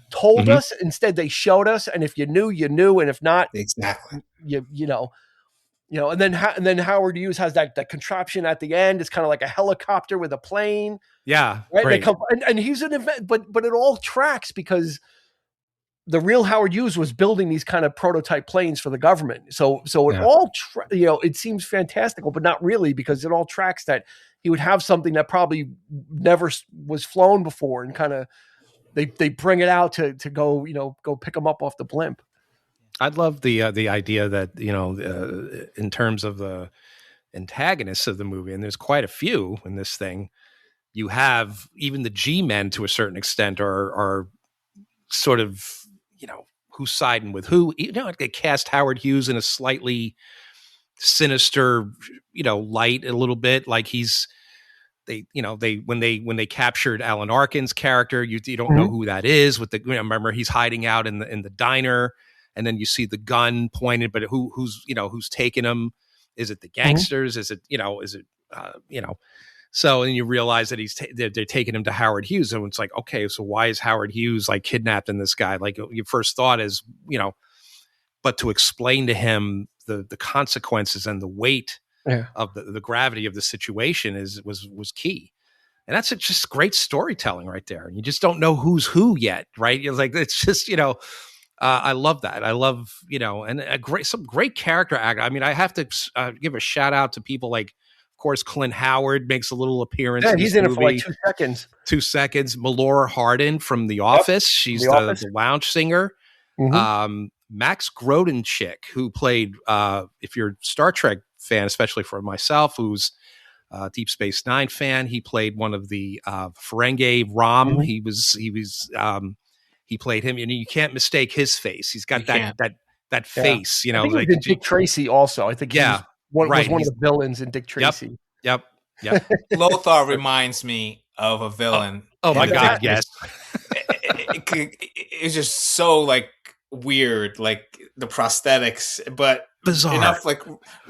told us. Instead, they showed us. And if you knew, you knew. And if not, exactly, and then Howard Hughes has that contraption at the end. It's kind of like a helicopter with a plane. Yeah, right. Great. And he's an event, but it all tracks because the real Howard Hughes was building these kind of prototype planes for the government. So it all, it seems fantastical, but not really, because it all tracks that he would have something that probably never was flown before, and kind of they bring it out to go pick him up off the blimp. I'd love the idea that in terms of the antagonists of the movie, and there's quite a few in this thing. You have even the G-men to a certain extent are sort of who's siding with who. They cast Howard Hughes in a slightly sinister light a little bit, like when they captured Alan Arkin's character, you don't know who that is. Remember he's hiding out in the diner, and then you see the gun pointed, but who's taking him? Is it the gangsters? Is it So, and you realize that they're taking him to Howard Hughes, and it's like, okay, so why is Howard Hughes like kidnapping this guy? Like your first thought is, but to explain to him the consequences and the weight of the gravity of the situation was key. And that's just great storytelling right there. And you just don't know who's who yet, right? You're like, it's just, I love that. I love, and some great character act. I mean, I have to give a shout out to people like, of course, Clint Howard makes a little appearance. Yeah, he's in it for like 2 seconds. 2 seconds. Melora Hardin from The Office. She's the lounge singer. Max Grodenchik, who played, if you're a Star Trek fan, especially for myself, who's a Deep Space Nine fan, he played one of the Ferengi Rom. He played him, and you can't mistake his face. He's got that face, I think like Dick Tracy also. I think was one of the villains in Dick Tracy. Yep. Lothar reminds me of a villain. Oh my God, yes. It's just so like weird, like the prosthetics, but bizarre enough. Like,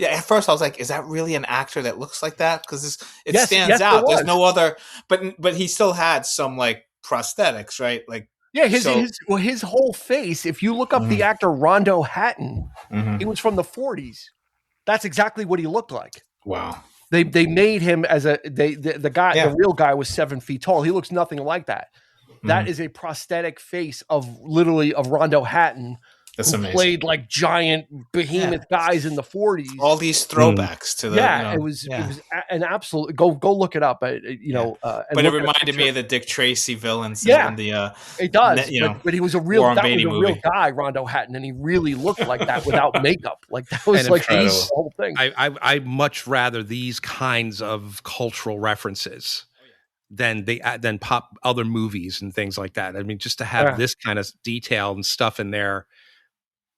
at first I was like, is that really an actor that looks like that? Because it stands out. There's no other, but he still had some like prosthetics, right? Like, his whole face. If you look up the actor Rondo Hatton, he was from the 40s. That's exactly what he looked like. Wow. They made him as the guy. The real guy was 7 feet tall. He looks nothing like that. That is a prosthetic face of Rondo Hatton. That's amazing. Played like giant behemoth guys in the 40s. All these throwbacks to the it was an absolute go look it up. But it reminded me of the Dick Tracy villains. It does. But he was a real guy, Rondo Hatton, and he really looked like that without makeup. Like that was like the whole thing. I much rather these kinds of cultural references than pop other movies and things like that. I mean, just to have this kind of detail and stuff in there.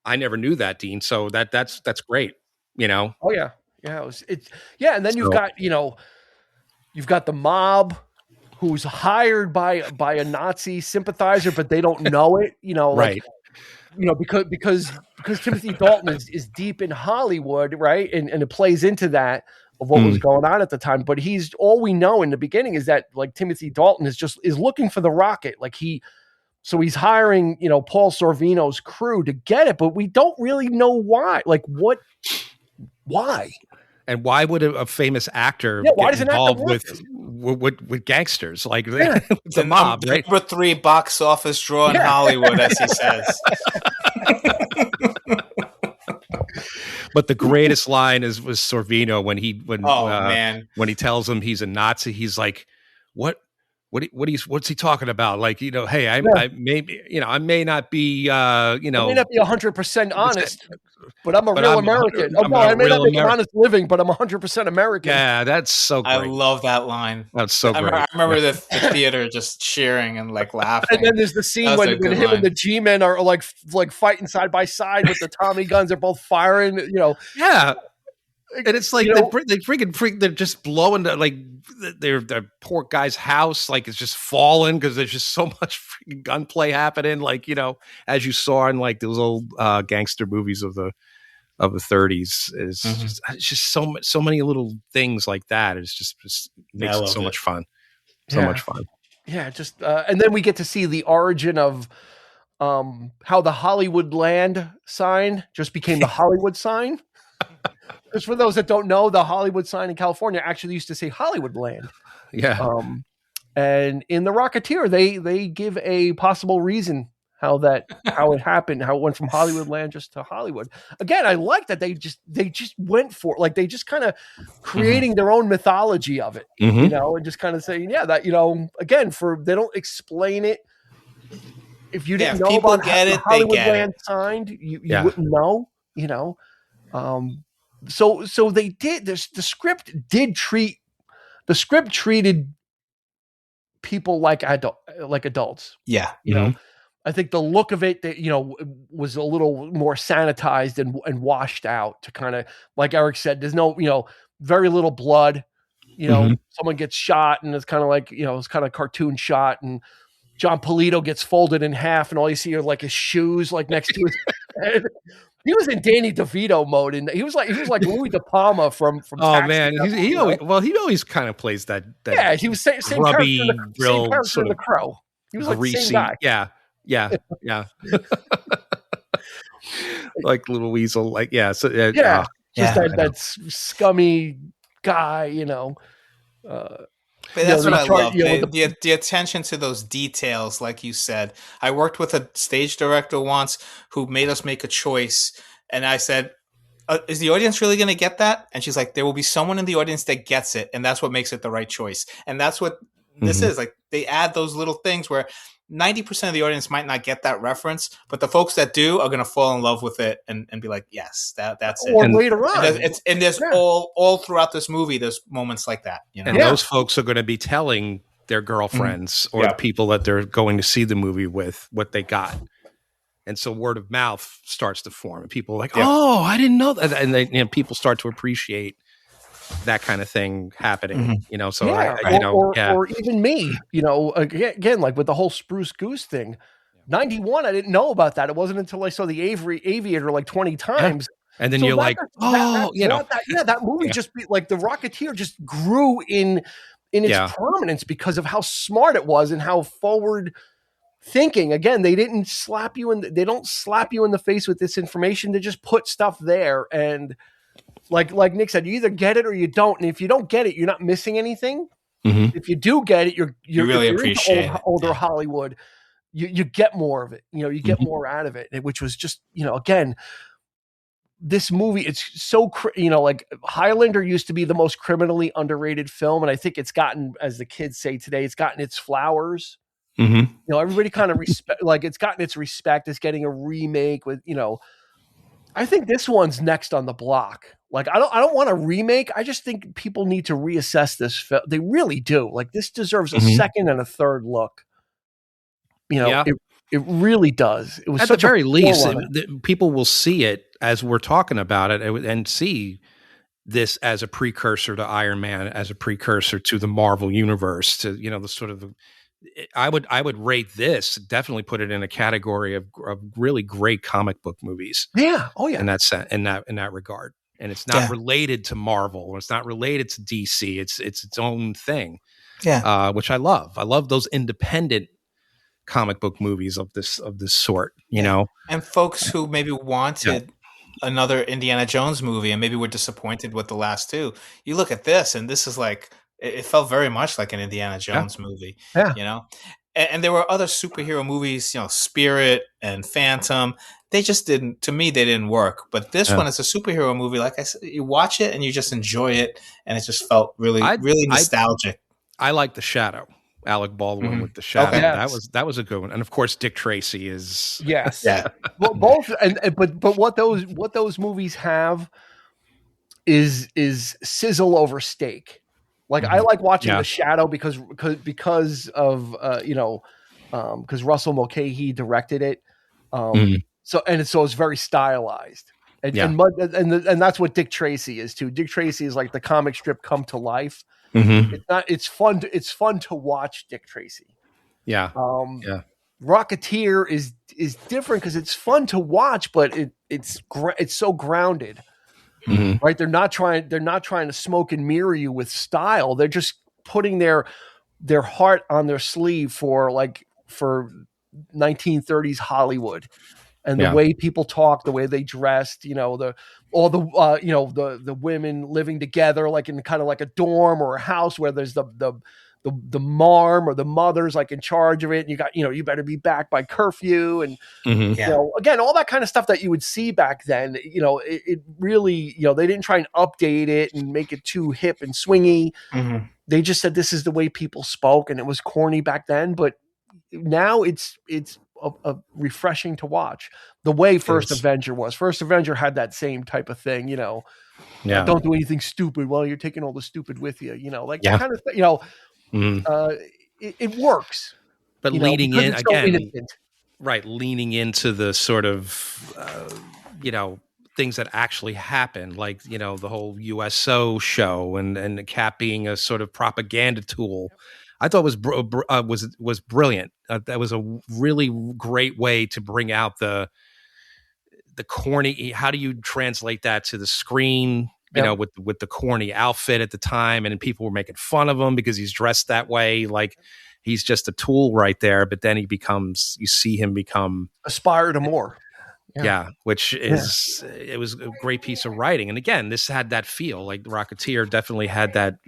I never knew that, Dean. So that's great. Oh yeah. And then you've got the mob who's hired by a Nazi sympathizer, but they don't know it. Right. because Timothy Dalton is deep in Hollywood, right? And it plays into that of what was going on at the time. But he's all we know in the beginning is that like Timothy Dalton is looking for the rocket. Like so he's hiring, Paul Sorvino's crew to get it, but we don't really know why. Like why? And why would a famous actor get involved with gangsters? Like the mob, right? Number 3 box office draw in Hollywood, as he says. But the greatest line was Sorvino when he tells him he's a Nazi. He's like, what's he talking about? Like, hey, I may not be, I may not be 100% honest, but I'm a real American. I may not make an honest living, but I'm 100% American. Yeah, that's so great. I love that line. That's so great. I remember the theater just cheering and like laughing. And then there's the scene when him and the G-Men are like fighting side by side with the Tommy guns. They're both firing, Yeah. And it's like they're just blowing like their poor guy's house, like it's just falling because there's just so much freaking gunplay happening. Like, as you saw in like those old gangster movies of the 30s, it's just so many little things like that. It's just makes it so much fun. So much fun. Yeah. Just and then we get to see the origin of how the Hollywood land sign just became the Hollywood sign. Because for those that don't know, the Hollywood sign in California actually used to say Hollywood Land. Yeah. And in the Rocketeer, they give a possible reason how it happened, how it went from Hollywood Land just to Hollywood. Again, I like that they just went for it, like they just kind of creating their own mythology of it, and just kind of saying, that again, they don't explain it. If you didn't know about how the Hollywood Land signed, you wouldn't know, So they did this. The script treated people like adults. Yeah. I think the look of it, was a little more sanitized and washed out to kind of, like Eric said, there's no, very little blood, someone gets shot and it's kind of like, it's kind of cartoon shot, and John Polito gets folded in half and all you see are like his shoes, like next to his head. He was in Danny DeVito mode, and he was like Louis De Palma from. Oh Taxi. man, he always kind of plays that. Yeah, he was same grubby, same sort of the Crow. He was greasy, like the same guy. Yeah. Like little weasel, like just that scummy guy, But that's what I love. The attention to those details, like you said. I worked with a stage director once who made us make a choice. And I said, is the audience really going to get that? And she's like, there will be someone in the audience that gets it. And that's what makes it the right choice. And that's what this is. Like, they add those little things where 90% of the audience might not get that reference, but the folks that do are going to fall in love with it and be like, yes, that's it. Or later on. And there's all throughout this movie, there's moments like that. And those folks are going to be telling their girlfriends or the people that they're going to see the movie with what they got. And so word of mouth starts to form. And people are like, oh, I didn't know that. And people start to appreciate that kind of thing happening, so or even me, again, like with the whole Spruce Goose thing, 91, I didn't know about that. It wasn't until I saw the Aviator like 20 times. Yeah. And then you're like, that movie just like the Rocketeer just grew in its prominence because of how smart it was and how forward thinking. Again, they don't slap you in the face with this information. They just put stuff there. And like Nick said, you either get it or you don't. And if you don't get it, you're not missing anything. If you do get it, you really appreciate older Hollywood. You get more of it. You get more out of it, which was just, again, this movie, it's so, like Highlander used to be the most criminally underrated film. And I think it's gotten, as the kids say today, it's gotten its flowers. Everybody kind of respect, like it's gotten its respect. It's getting a remake with, I think this one's next on the block. Like, I don't want a remake. I just think people need to reassess this film. They really do. Like, this deserves a second and a third look. It really does. It was at the very least, people will see it as we're talking about it and see this as a precursor to Iron Man, as a precursor to the Marvel universe, to the sort of I would rate this, definitely put it in a category of really great comic book movies. Yeah. Oh yeah. In that regard. And it's not related to Marvel, or it's not related to DC. It's its own thing. Yeah. Which I love. I love those independent comic book movies of this sort, you know. And folks who maybe wanted another Indiana Jones movie and maybe were disappointed with the last two. You look at this, and this is like, it felt very much like an Indiana Jones movie, you know? And there were other superhero movies, you know, Spirit and Phantom. They just didn't, to me, they didn't work. But this one is a superhero movie. Like I said, you watch it and you just enjoy it. And it just felt really nostalgic. I like The Shadow. Alec Baldwin with The Shadow. Okay. That was a good one. And of course, Dick Tracy is Well, both but what those movies have is sizzle over steak. Like I like watching The Shadow because of because Russell Mulcahy directed it. So it's very stylized. And that's what Dick Tracy is too. Dick Tracy is like the comic strip come to life. It's fun to watch Dick Tracy. Rocketeer is different because it's fun to watch, but it's so grounded. Right? They're not trying to smoke and mirror you with style. They're just putting their heart on their sleeve for 1930s Hollywood. And the way people talk, the way they dressed, the women living together, like in kind of like a dorm or a house where there's the mom or the mother's like in charge of it. And you got, you better be back by curfew. And, again, all that kind of stuff that you would see back then, it really, they didn't try and update it and make it too hip and swingy. They just said, this is the way people spoke, and it was corny back then, but now it's a refreshing to watch the way First Avenger was. First Avenger had that same type of thing, don't do anything stupid. Well, you're taking all the stupid with you, that kind of thing, it works. But leading in again, leaning into the sort of, things that actually happen, like, the whole USO show and Cap being a sort of propaganda tool. I thought was brilliant. That was a really great way to bring out the corny. How do you translate that to the screen? With the corny outfit at the time, and people were making fun of him because he's dressed that way, like he's just a tool right there. But then you see him become aspire to more. Which is it was a great piece of writing. And again, this had that feel. Like Rocketeer definitely had that.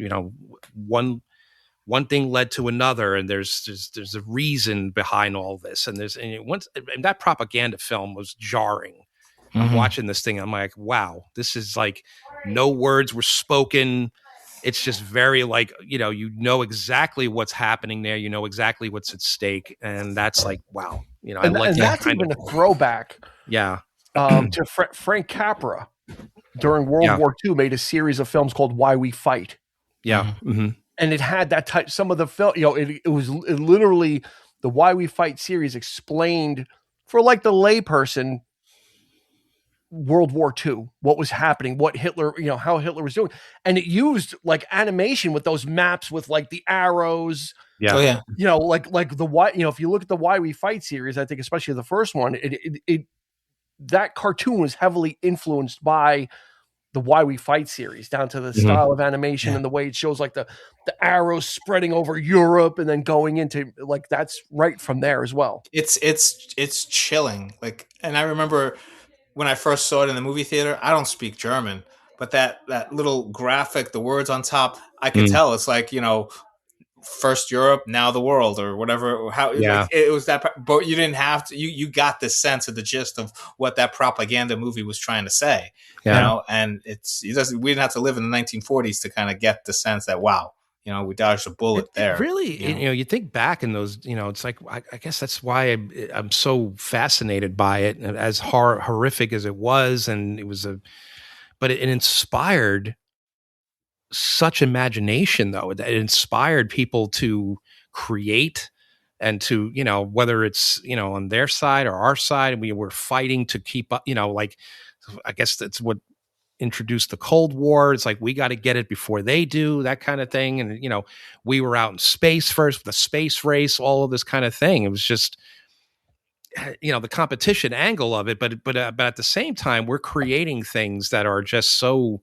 One thing led to another, and there's a reason behind all this, and that propaganda film was jarring. I'm watching this thing, I'm like, wow, this is like no words were spoken. It's just very like, exactly what's happening there, exactly what's at stake, and that's like, wow, I like that. That's even a throwback. To Frank Capra during World War II made a series of films called Why We Fight. And it had that type. Some of the film, it was literally the Why We Fight series explained for like the layperson World War II, what was happening, what Hitler, how Hitler was doing, and it used like animation with those maps with like the arrows. Like the why. If you look at the Why We Fight series, I think especially the first one, that cartoon was heavily influenced by the Why We Fight series, down to the style of animation and the way it shows like the arrows spreading over Europe and then going into like, that's right from there as well. It's chilling. Like, and I remember when I first saw it in the movie theater, I don't speak German, but that little graphic, the words on top, I could tell it's like, first Europe, now the world, or whatever. How it was that, but you didn't have to. You got the sense of the gist of what that propaganda movie was trying to say. And we didn't have to live in the 1940s to kind of get the sense that wow, we dodged a bullet there. Really, you think back in those, it's like I guess that's why I'm so fascinated by it, as horrific as it was, and it was but it inspired such imagination, though. It inspired people to create and to, whether it's, on their side or our side, we were fighting to keep up, like, I guess that's what introduced the Cold War. It's like, we got to get it before they do, that kind of thing. And, we were out in space first, the space race, all of this kind of thing. It was just, the competition angle of it. But at the same time, we're creating things that are just so,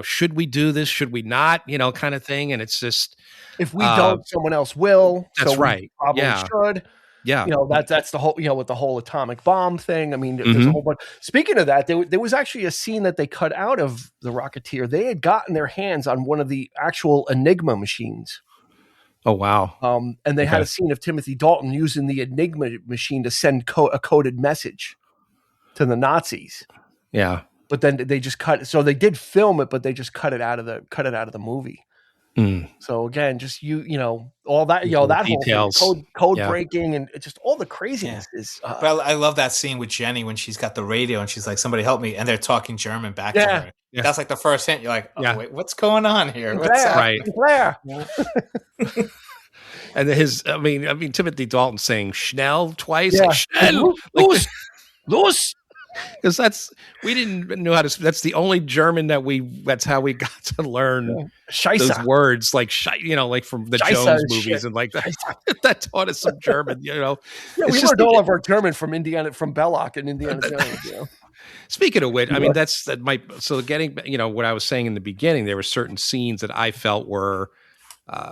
should we do this? Should we not? Kind of thing. And it's just, if we don't, someone else will. That's so right. We probably should. Yeah. That's the whole, with the whole atomic bomb thing. I mean, there's a whole bunch. Speaking of that, there was actually a scene that they cut out of the Rocketeer. They had gotten their hands on one of the actual Enigma machines. Oh, wow. And they had a scene of Timothy Dalton using the Enigma machine to send a coded message to the Nazis. Yeah. But then they just cut it. So they did film it, but they just cut it out of the movie. So again, just all that, that details. whole thing, code breaking, and just all the craziness is. But I love that scene with Jenny when she's got the radio and she's like, "Somebody help me," and they're talking German back to her. Yeah. That's like the first hint. You're like, "Oh wait, what's going on here?" What's right? Claire. And I mean, Timothy Dalton saying "Schnell" twice, like, "Schnell," los. Because we didn't know how to. That's the only German that's how we got to learn those words, like like from the Jones movies, and like that taught us some German. Yeah, we learned all of our German from Belloc and Indiana Jones. Speaking of which, I mean, so getting what I was saying in the beginning, there were certain scenes that I felt were.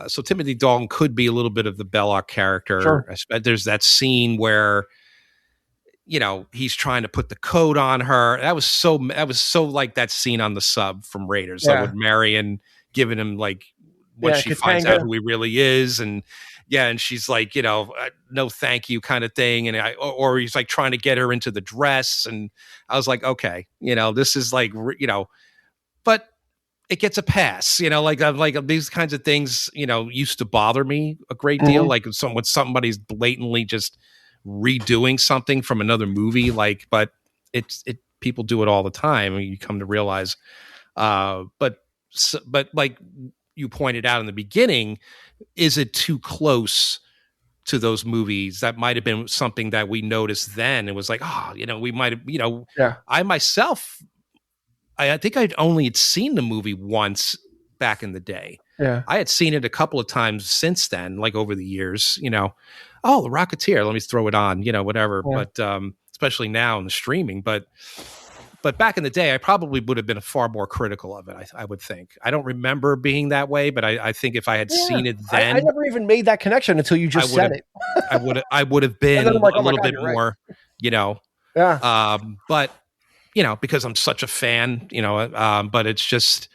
So Timothy Dalton could be a little bit of the Belloc character. Sure. There's that scene where. He's trying to put the code on her. That was so like that scene on the sub from Raiders, like with Marion giving him like when she finds out who he really is, and she's like, no, thank you, kind of thing, and or he's like trying to get her into the dress, and I was like, okay, this is like, but it gets a pass, like these kinds of things, used to bother me a great deal, like when somebody's blatantly just redoing something from another movie, but people do it all the time, and you come to realize but like you pointed out in the beginning, is it too close to those movies? That might have been something that we noticed then. It was like, we might have, I myself, I think I'd only seen the movie once back in the day. I had seen it a couple of times since then, like over the years, oh, the Rocketeer, let me throw it on, whatever. But especially now in the streaming. But back in the day, I probably would have been far more critical of it, I would think. I don't remember being that way, but I think if I had seen it then. I never even made that connection until you just said it. I would have been a little bit more, but, because I'm such a fan, but it's just.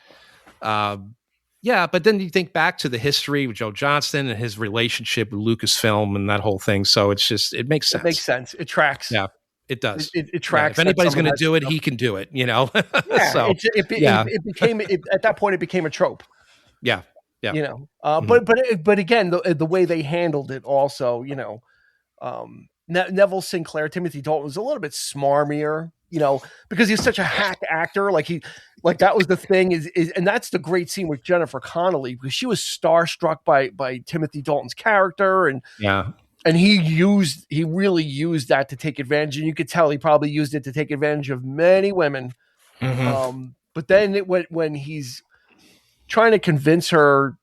But then you think back to the history with Joe Johnston and his relationship with Lucasfilm and that whole thing. So it makes sense. It makes sense. It tracks. Yeah, it does. It tracks. If anybody's going to do it, he can do it, So it became at that point, it became a trope. Yeah. But again, the way they handled it also, Neville Sinclair, Timothy Dalton was a little bit smarmier, because he's such a hack actor. Like that was the thing is, and that's the great scene with Jennifer Connelly, because she was starstruck by Timothy Dalton's character, and he really used that to take advantage, and you could tell he probably used it to take advantage of many women. But then when he's trying to convince her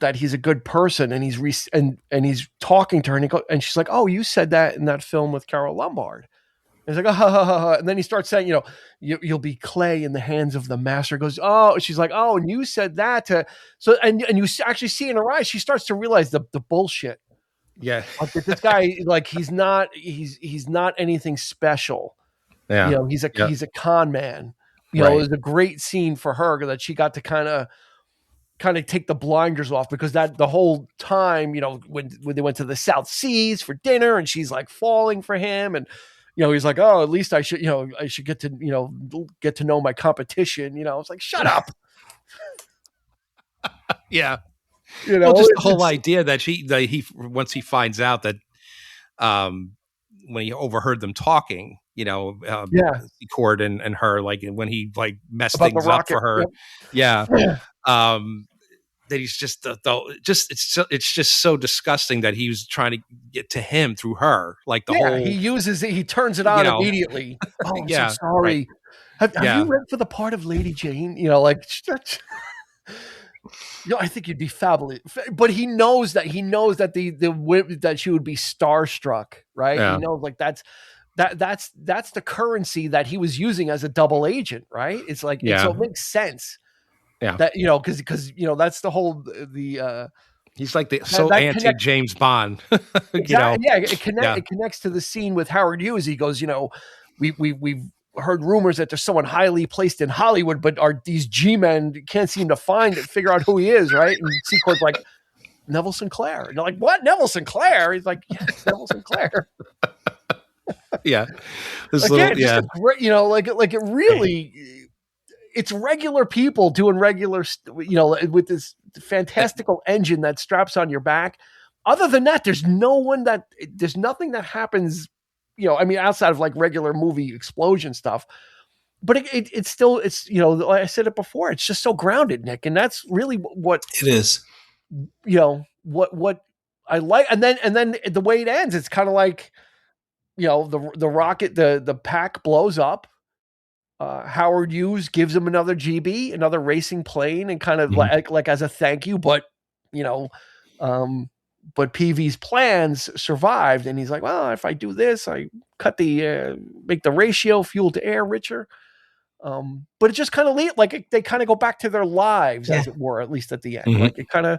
that he's a good person, and he's talking to her, and she's like, "Oh, you said that in that film with Carol Lombard." And he's like, oh, and then he starts saying, you'll be clay in the hands of the master. Goes, oh, she's like, oh, and you said that and you actually see in her eyes, she starts to realize the bullshit. Yeah, this guy, like, he's not anything special. Yeah, he's a con man. It was a great scene for her that she got to kind of take the blinders off, because that the whole time, when they went to the South Seas for dinner, and she's like falling for him, and he's like, oh, at least I should get to know my competition. It's like, shut up. Yeah. Just the whole idea that he once he finds out that when he overheard them talking, Cord and her, like when he like messed about things up for her. Yep. Yeah. That he's just it's just so disgusting that he was trying to get to him through her, like the whole. He turns it on immediately. Oh, I'm so sorry. Right. Have you read for the part of Lady Jane? You know, like, I think you'd be fabulous. But he knows that that she would be starstruck, right? Yeah. He knows, like, that's the currency that he was using as a double agent, right? It's like, so it makes sense. Yeah. That, because that's the whole he's like anti James Bond. Exactly. Yeah, it connects to the scene with Howard Hughes. He goes, we've heard rumors that there's someone highly placed in Hollywood, but these G-men can't seem to figure out who he is, right? And Secord's like, Neville Sinclair. And they're like, what? Neville Sinclair? He's like, yes, Neville Sinclair. Yeah. This like it really, it's regular people doing regular, with this fantastical engine that straps on your back. Other than that, there's nothing that happens, outside of like regular movie explosion stuff. But it's still, like I said it before, it's just so grounded, Nick. And that's really what it is. What I like. And then the way it ends, it's kind of like, the rocket, the pack blows up. Howard Hughes gives him another GB, another racing plane, and kind of like as a thank you, but but PV's plans survived, and he's like, well, if I do this, I cut make the ratio fuel to air richer. But it just kind of they kind of go back to their lives, as it were, at least at the end. Like it kind of,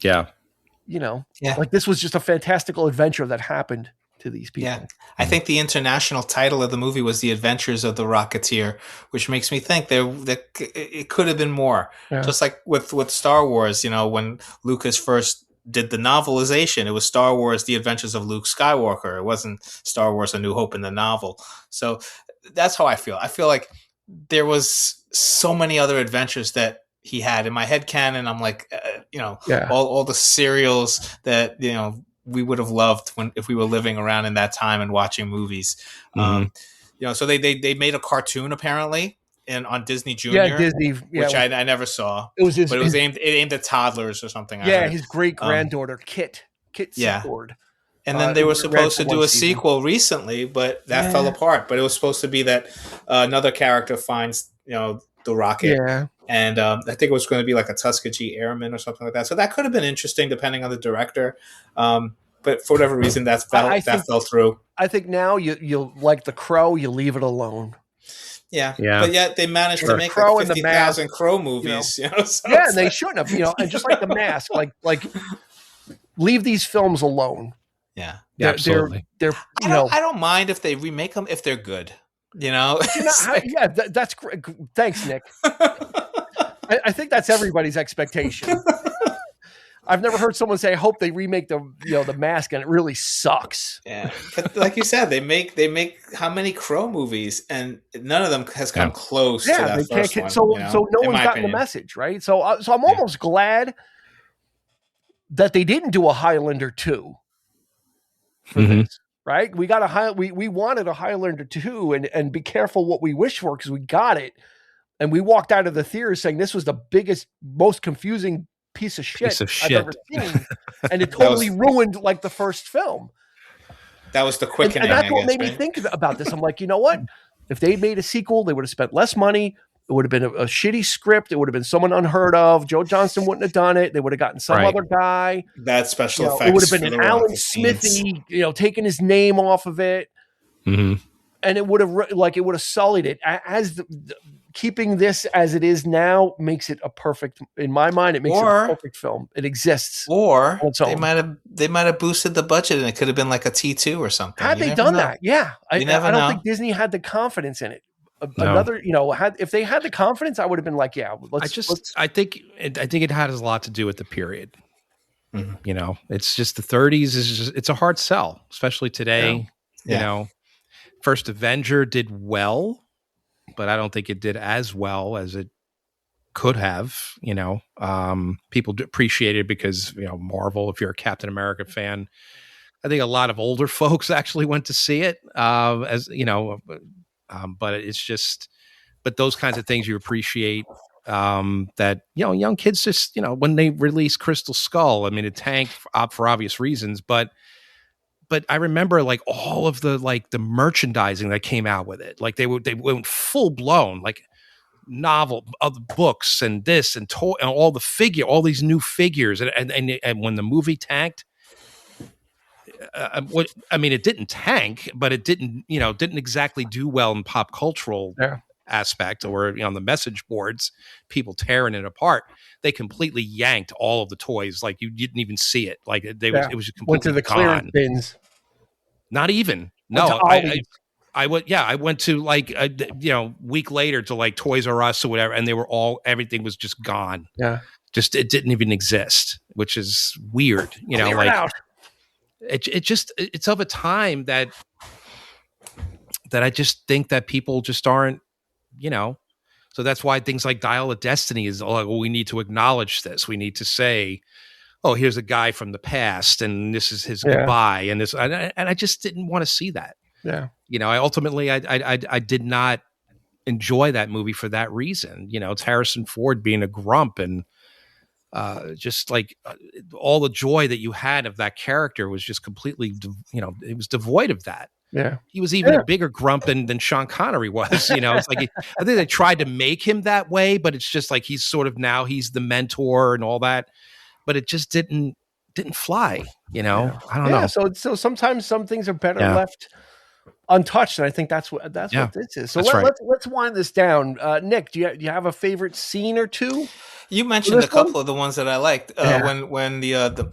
like this was just a fantastical adventure that happened to these people. Yeah. I think the international title of the movie was The Adventures of the Rocketeer, which makes me think that it could have been more. Yeah. Just like with Star Wars, when Lucas first did the novelization, it was Star Wars, The Adventures of Luke Skywalker. It wasn't Star Wars, A New Hope in the novel. So that's how I feel. I feel like there was so many other adventures that he had in my head canon. I'm like, all the serials that, we would have loved if we were living around in that time and watching movies. So they made a cartoon apparently on Disney Junior, which I never saw. It was aimed at toddlers or something. Yeah, his great granddaughter Kit Secord. And then they were supposed to do a sequel recently, but that fell apart. But it was supposed to be that another character finds the rocket. Yeah. And I think it was going to be like a Tuskegee Airman or something like that. So that could have been interesting depending on the director. But for whatever reason, that fell through. I think now you like The Crow, you leave it alone. Yeah. But yet they managed to make like 50,000 Crow movies. So and they shouldn't have. And just like The Mask, like leave these films alone. Yeah, absolutely. I don't mind if they remake them if they're good. That's great. Thanks, Nick. I think that's everybody's expectation. I've never heard someone say, "I hope they remake the Mask," and it really sucks. Yeah, but like you said, they make how many Crow movies, and none of them has come close to that first one. So no one's gotten the message, right? So I'm almost glad that they didn't do a Highlander 2 for this. Right, we got we wanted a Highlander 2, and be careful what we wish for, because we got it, and we walked out of the theater saying this was the biggest, most confusing piece of shit I've ever seen, and it totally ruined like the first film. That was the quickening, and that's what made me think about this. I'm like, you know what? If they made a sequel, they would have spent less money. It would have been a shitty script. It would have been someone unheard of. Joe Johnston wouldn't have done it. They would have gotten some other guy. That special effects. It would have been an Alan Smithy, taking his name off of it. And it would have sullied it. As keeping this as it is now makes it a perfect, in my mind, it makes it a perfect film. It exists. Or they might have boosted the budget, and it could have been like a T2 or something. Had they done that, I don't think Disney had the confidence in it. Another, if they had the confidence, I would have been like, I think it had a lot to do with the period. It's just the 30s it's a hard sell, especially today. First Avenger did well, but I don't think it did as well as it could have. People appreciate it because Marvel. If you're a Captain America fan, I think a lot of older folks actually went to see it. But it's just, those kinds of things you appreciate, that, young kids just, when they release Crystal Skull, I mean, it tanked for obvious reasons, but but I remember like all of the merchandising that came out with it. Like they went full blown, like novel, other books and this and toy and all these new figures. And when the movie tanked, it didn't tank, but it didn't exactly do well in pop cultural aspect, or on the message boards, people tearing it apart. They completely yanked all of the toys. Like you didn't even see it. Like it was just completely went to the clearance bins. Not even. I went to week later to like Toys R Us or whatever, and everything was just gone. Yeah. Just, it didn't even exist, which is weird. It's of a time that I just think that people just aren't, so that's why things like Dial of Destiny is we need to acknowledge this. We need to say, oh, here's a guy from the past and this is his goodbye. And this, and I just didn't want to see that. Yeah. I did not enjoy that movie for that reason. It's Harrison Ford being a grump, and just like all the joy that you had of that character was just completely, it was devoid of that. Yeah. He was even a bigger grump than Sean Connery was. It's like, I think they tried to make him that way, but it's just like he's the mentor and all that, but it just didn't fly. I don't know. So sometimes some things are better left untouched, and I think that's what this is. So let's wind this down. Nick, do you have a favorite scene or two? You mentioned a couple of the ones that I liked. When the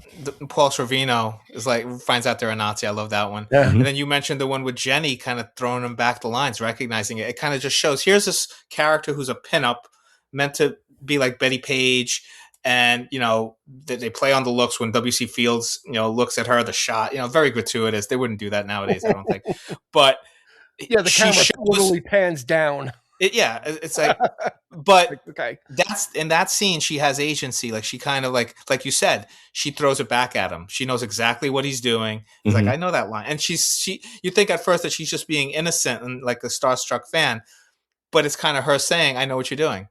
Paul Sorvino is like finds out they're a Nazi. I love that one. Yeah. And then you mentioned the one with Jenny kind of throwing him back the lines, recognizing it. It kind of just shows here's this character who's a pinup meant to be like Betty Page. And, they play on the looks when W.C. Fields, looks at her, the shot, very gratuitous. They wouldn't do that nowadays, I don't think. But the camera literally pans down. It's like, but okay. That's in that scene. She has agency. Like she kind of like you said, she throws it back at him. She knows exactly what he's doing. He's like, I know that line. And you think at first that she's just being innocent and like a starstruck fan, but it's kind of her saying, I know what you're doing.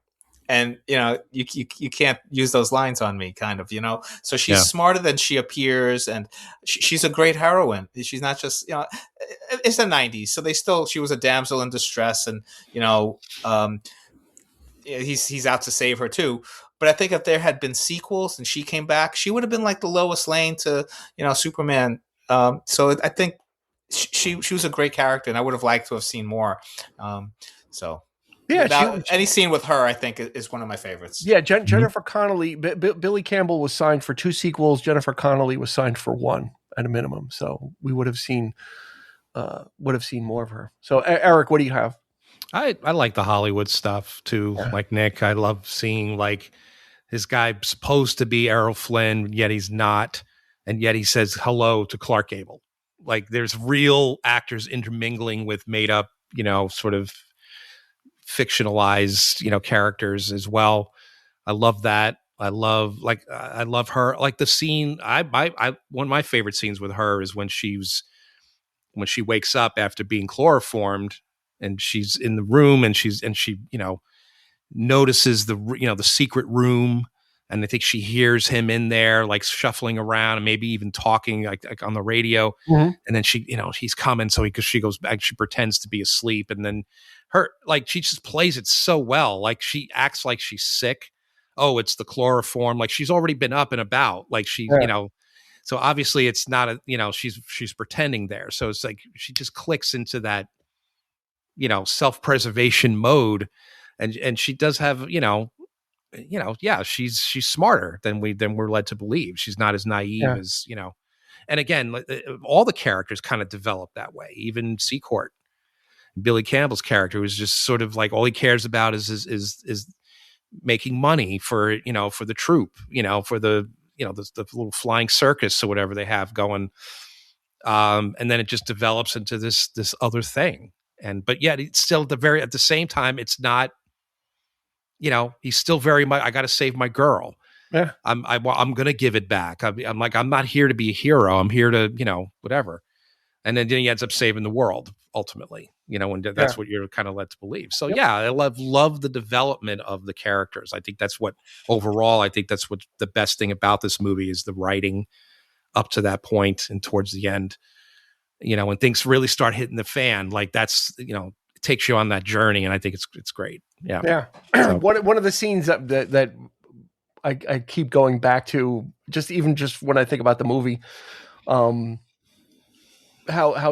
And, you can't use those lines on me, kind of, So she's smarter than she appears, and she's a great heroine. She's not just, it's the 90s. So she was a damsel in distress, and, he's out to save her too. But I think if there had been sequels and she came back, she would have been like the Lois Lane to, Superman. So I think she was a great character, and I would have liked to have seen more. Any scene with her, I think, is one of my favorites. Yeah, Jennifer Connelly. Billy Campbell was signed for 2 sequels. Jennifer Connelly was signed for 1 at a minimum. So we would have seen more of her. So Eric, what do you have? I like the Hollywood stuff too. Yeah. Like Nick, I love seeing like this guy supposed to be Errol Flynn, yet he's not, and yet he says hello to Clark Gable. Like there's real actors intermingling with made up, sort of fictionalized, characters as well. I love that. I love her. Like the scene, one of my favorite scenes with her is when she wakes up after being chloroformed, and she's in the room, and she notices the secret room, and I think she hears him in there like shuffling around and maybe even talking like on the radio. Mm-hmm. And then he's coming, so she goes back, she pretends to be asleep, and then she just plays it so well. Like she acts like she's sick. Oh, it's the chloroform. Like she's already been up and about. Like so obviously it's not she's pretending there. So it's like she just clicks into that, self-preservation mode, and she does have, she's smarter than we're led to believe. She's not as naive as, and again, all the characters kind of develop that way. Even Seacourt, Billy Campbell's character, was just sort of like all he cares about is making money for the troupe, for the the little flying circus or whatever they have going, and then it just develops into this other thing. But yet it's still at the same time, it's not, he's still very much, I got to save my girl. Yeah, I'm gonna give it back. I'm like, I'm not here to be a hero. I'm here to whatever. And then he ends up saving the world ultimately, and that's what you're kind of led to believe. So I love the development of the characters. I think that's what the best thing about this movie is, the writing up to that point and towards the end. when things really start hitting the fan, like that's, it takes you on that journey. And I think it's great. Yeah. Yeah. So. One of the scenes that I keep going back to, just when I think about the movie, how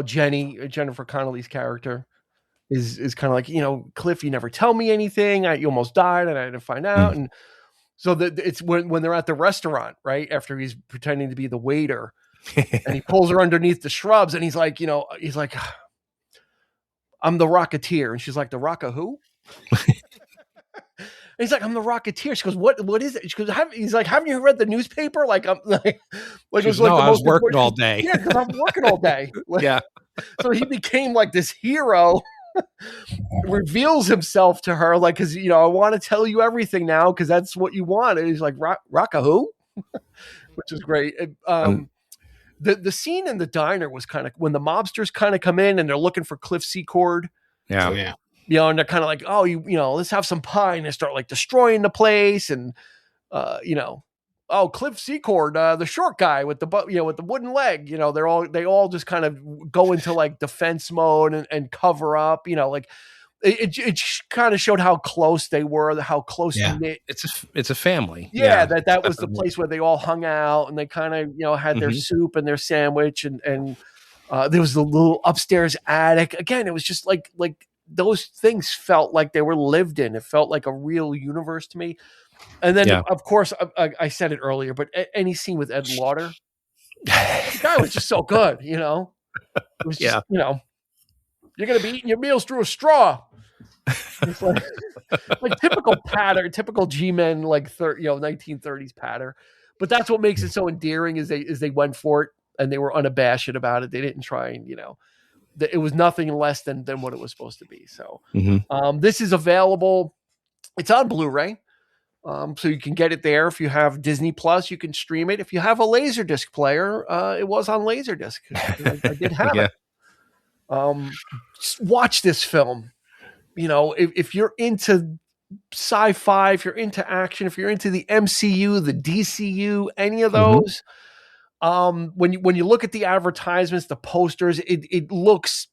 Jennifer Connelly's character is kind of like, Cliff, you never tell me anything. You almost died and I didn't find out. And so it's when they're at the restaurant, right? After he's pretending to be the waiter and he pulls her underneath the shrubs and he's like, I'm the Rocketeer. And she's like, the Rock of who? And he's like, I'm the Rocketeer. She goes, what is it? She goes, he's like, haven't you read the newspaper? Like, I'm like, it was like, no, I was working all day. Yeah, because I'm working all day. Like, yeah. So he became like this hero, reveals himself to her, like, because, I want to tell you everything now because that's what you want. And he's like, Rock of who? Which is great. The scene in the diner was kind of when the mobsters kind of come in and they're looking for Cliff Secord. Yeah. Oh, yeah. And they're kind of like, oh, let's have some pie, and they start like destroying the place, and oh, Cliff Secord, the short guy with the with the wooden leg, they all just kind of go into like defense mode and cover up, like it kind of showed how close they were, how close knit. It's a family. Yeah, that was the place where they all hung out, and they kind of had their soup and their sandwich, and there was the little upstairs attic. Again, it was just like those things felt like they were lived in. It felt like a real universe to me. And then, of course, I said it earlier, but any scene with Ed Lauder, the guy was just so good, It was just, you're going to be eating your meals through a straw. It's like typical patter, typical G-men, like 1930s patter. But that's what makes it so endearing is they went for it and they were unabashed about it. They didn't try and, it was nothing less than what it was supposed to be. So this is available. It's on Blu-ray. So you can get it there. If you have Disney Plus, you can stream it. If you have a Laserdisc player, it was on Laserdisc. I did have it. Just watch this film. If you're into sci-fi, if you're into action, if you're into the MCU, the DCU, any of those, when you look at the advertisements, the posters, it looks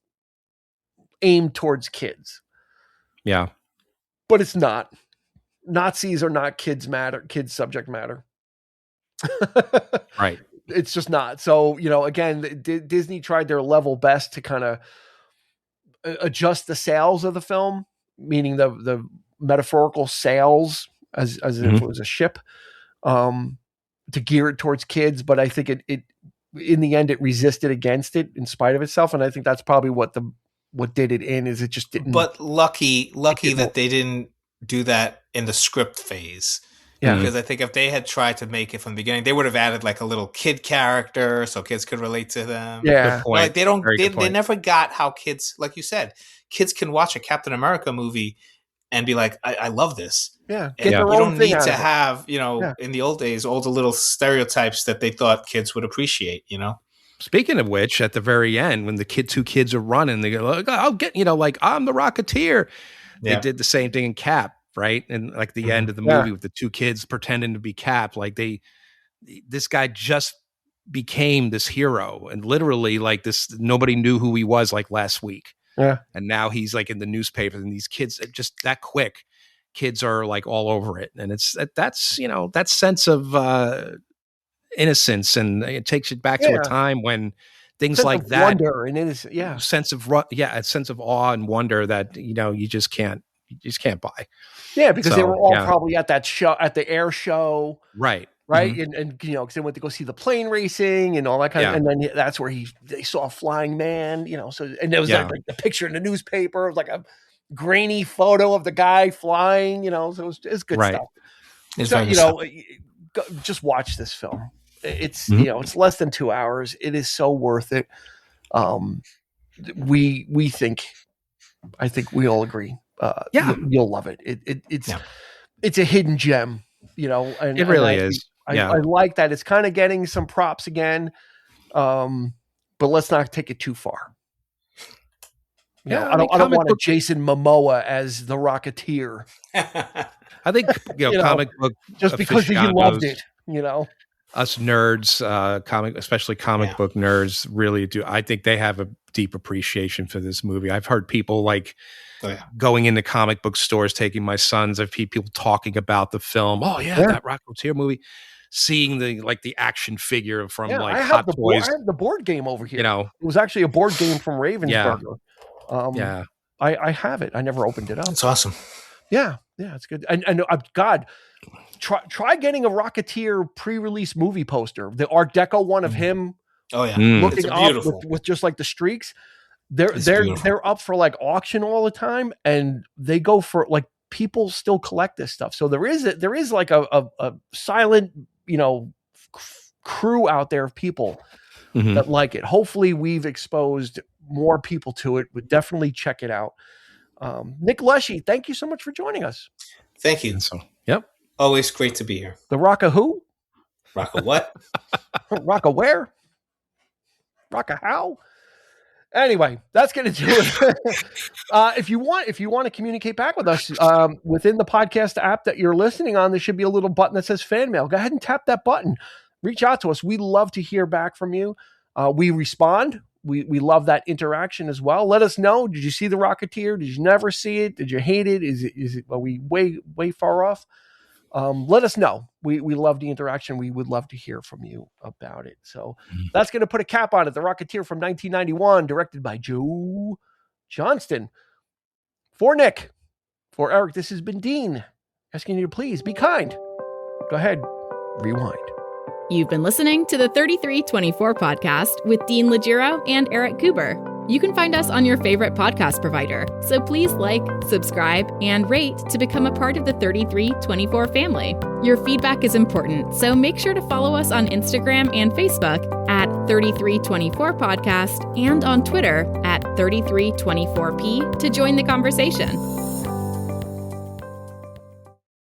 aimed towards kids. Yeah. But it's not. Nazis are not kids subject matter. Right. It's just not. So, again, Disney tried their level best to kind of adjust the sails of the film, meaning the metaphorical sails as if it was a ship, to gear it towards kids. But I think it in the end, it resisted against it in spite of itself. And I think that's probably what did it in is it just didn't. But lucky that they didn't do that in the script phase. Yeah. Because I think if they had tried to make it from the beginning, they would have added like a little kid character so kids could relate to them. Yeah. Good point. Like they never got how kids, like you said, kids can watch a Captain America movie and be like, I love this. Yeah. And you don't need to have, in the old days, all the little stereotypes that they thought kids would appreciate, Speaking of which, at the very end, when the two kids are running, they go, like, I'll get, like, I'm the Rocketeer. They did the same thing in Cap, right? And like the end of the movie with the two kids pretending to be Cap, like this guy just became this hero, and literally like this, nobody knew who he was like last week. Yeah. And now he's like in the newspaper, and these kids just that quick, kids are like all over it. And that's that sense of innocence, and it takes it back to a time when things sense like that, wonder and innocence, a sense of awe and wonder that you just can't buy. Yeah, because they were all probably at that show, at the air show, right? Mm-hmm. And because they went to go see the plane racing and all that kind of, and then that's where they saw a flying man, So and there was like the picture in the newspaper of like a grainy photo of the guy flying, So it's good stuff. So just watch this film. It's it's less than 2 hours. It is so worth it. We think, I think we all agree. You'll love it. It's a hidden gem, and it really is. I like that it's kind of getting some props again, but let's not take it too far. I don't want a Jason Momoa as the Rocketeer. I think comic book just because you loved it, us nerds, especially comic book nerds, really do. I think they have a deep appreciation for this movie. I've heard people like going into comic book stores, taking my sons. I've heard people talking about the film. Oh yeah, that Rocketeer movie. Seeing the action figure from Hot Toys. I have the board game over here. You know, it was actually a board game from Ravensburger. I have it. I never opened it up. It's awesome. Yeah, it's good. And God, try getting a Rocketeer pre-release movie poster. The Art Deco one of him. Oh yeah, looking up with just like the streaks. They're up for like auction all the time, and they go for like people still collect this stuff. So there is like a silent, crew out there of people that like it. Hopefully we've exposed more people to it. Would definitely check it out. Nick Leshy, thank you so much for joining us. Thank you. Yep. Always great to be here. The Rocka who? Rocka what? Rocka where? Rocka how? Anyway, that's going to do it. If you want to communicate back with us within the podcast app that you're listening on, there should be a little button that says fan mail. Go ahead and tap that button. Reach out to us. We love to hear back from you. We respond. We love that interaction as well. Let us know. Did you see the Rocketeer? Did you never see it? Did you hate it? Are we way far off? Let us know. We love the interaction. We would love to hear from you about it. So that's going to put a cap on it. The Rocketeer from 1991, directed by Joe Johnston. For Nick, for Eric, this has been Dean, asking you to please be kind. Go ahead, rewind. You've been listening to the 3324 podcast with Dean Legiro and Eric Kuber. You can find us on your favorite podcast provider, so please like, subscribe, and rate to become a part of the 3324 family. Your feedback is important, so make sure to follow us on Instagram and Facebook at 3324 podcast and on Twitter at 3324p to join the conversation.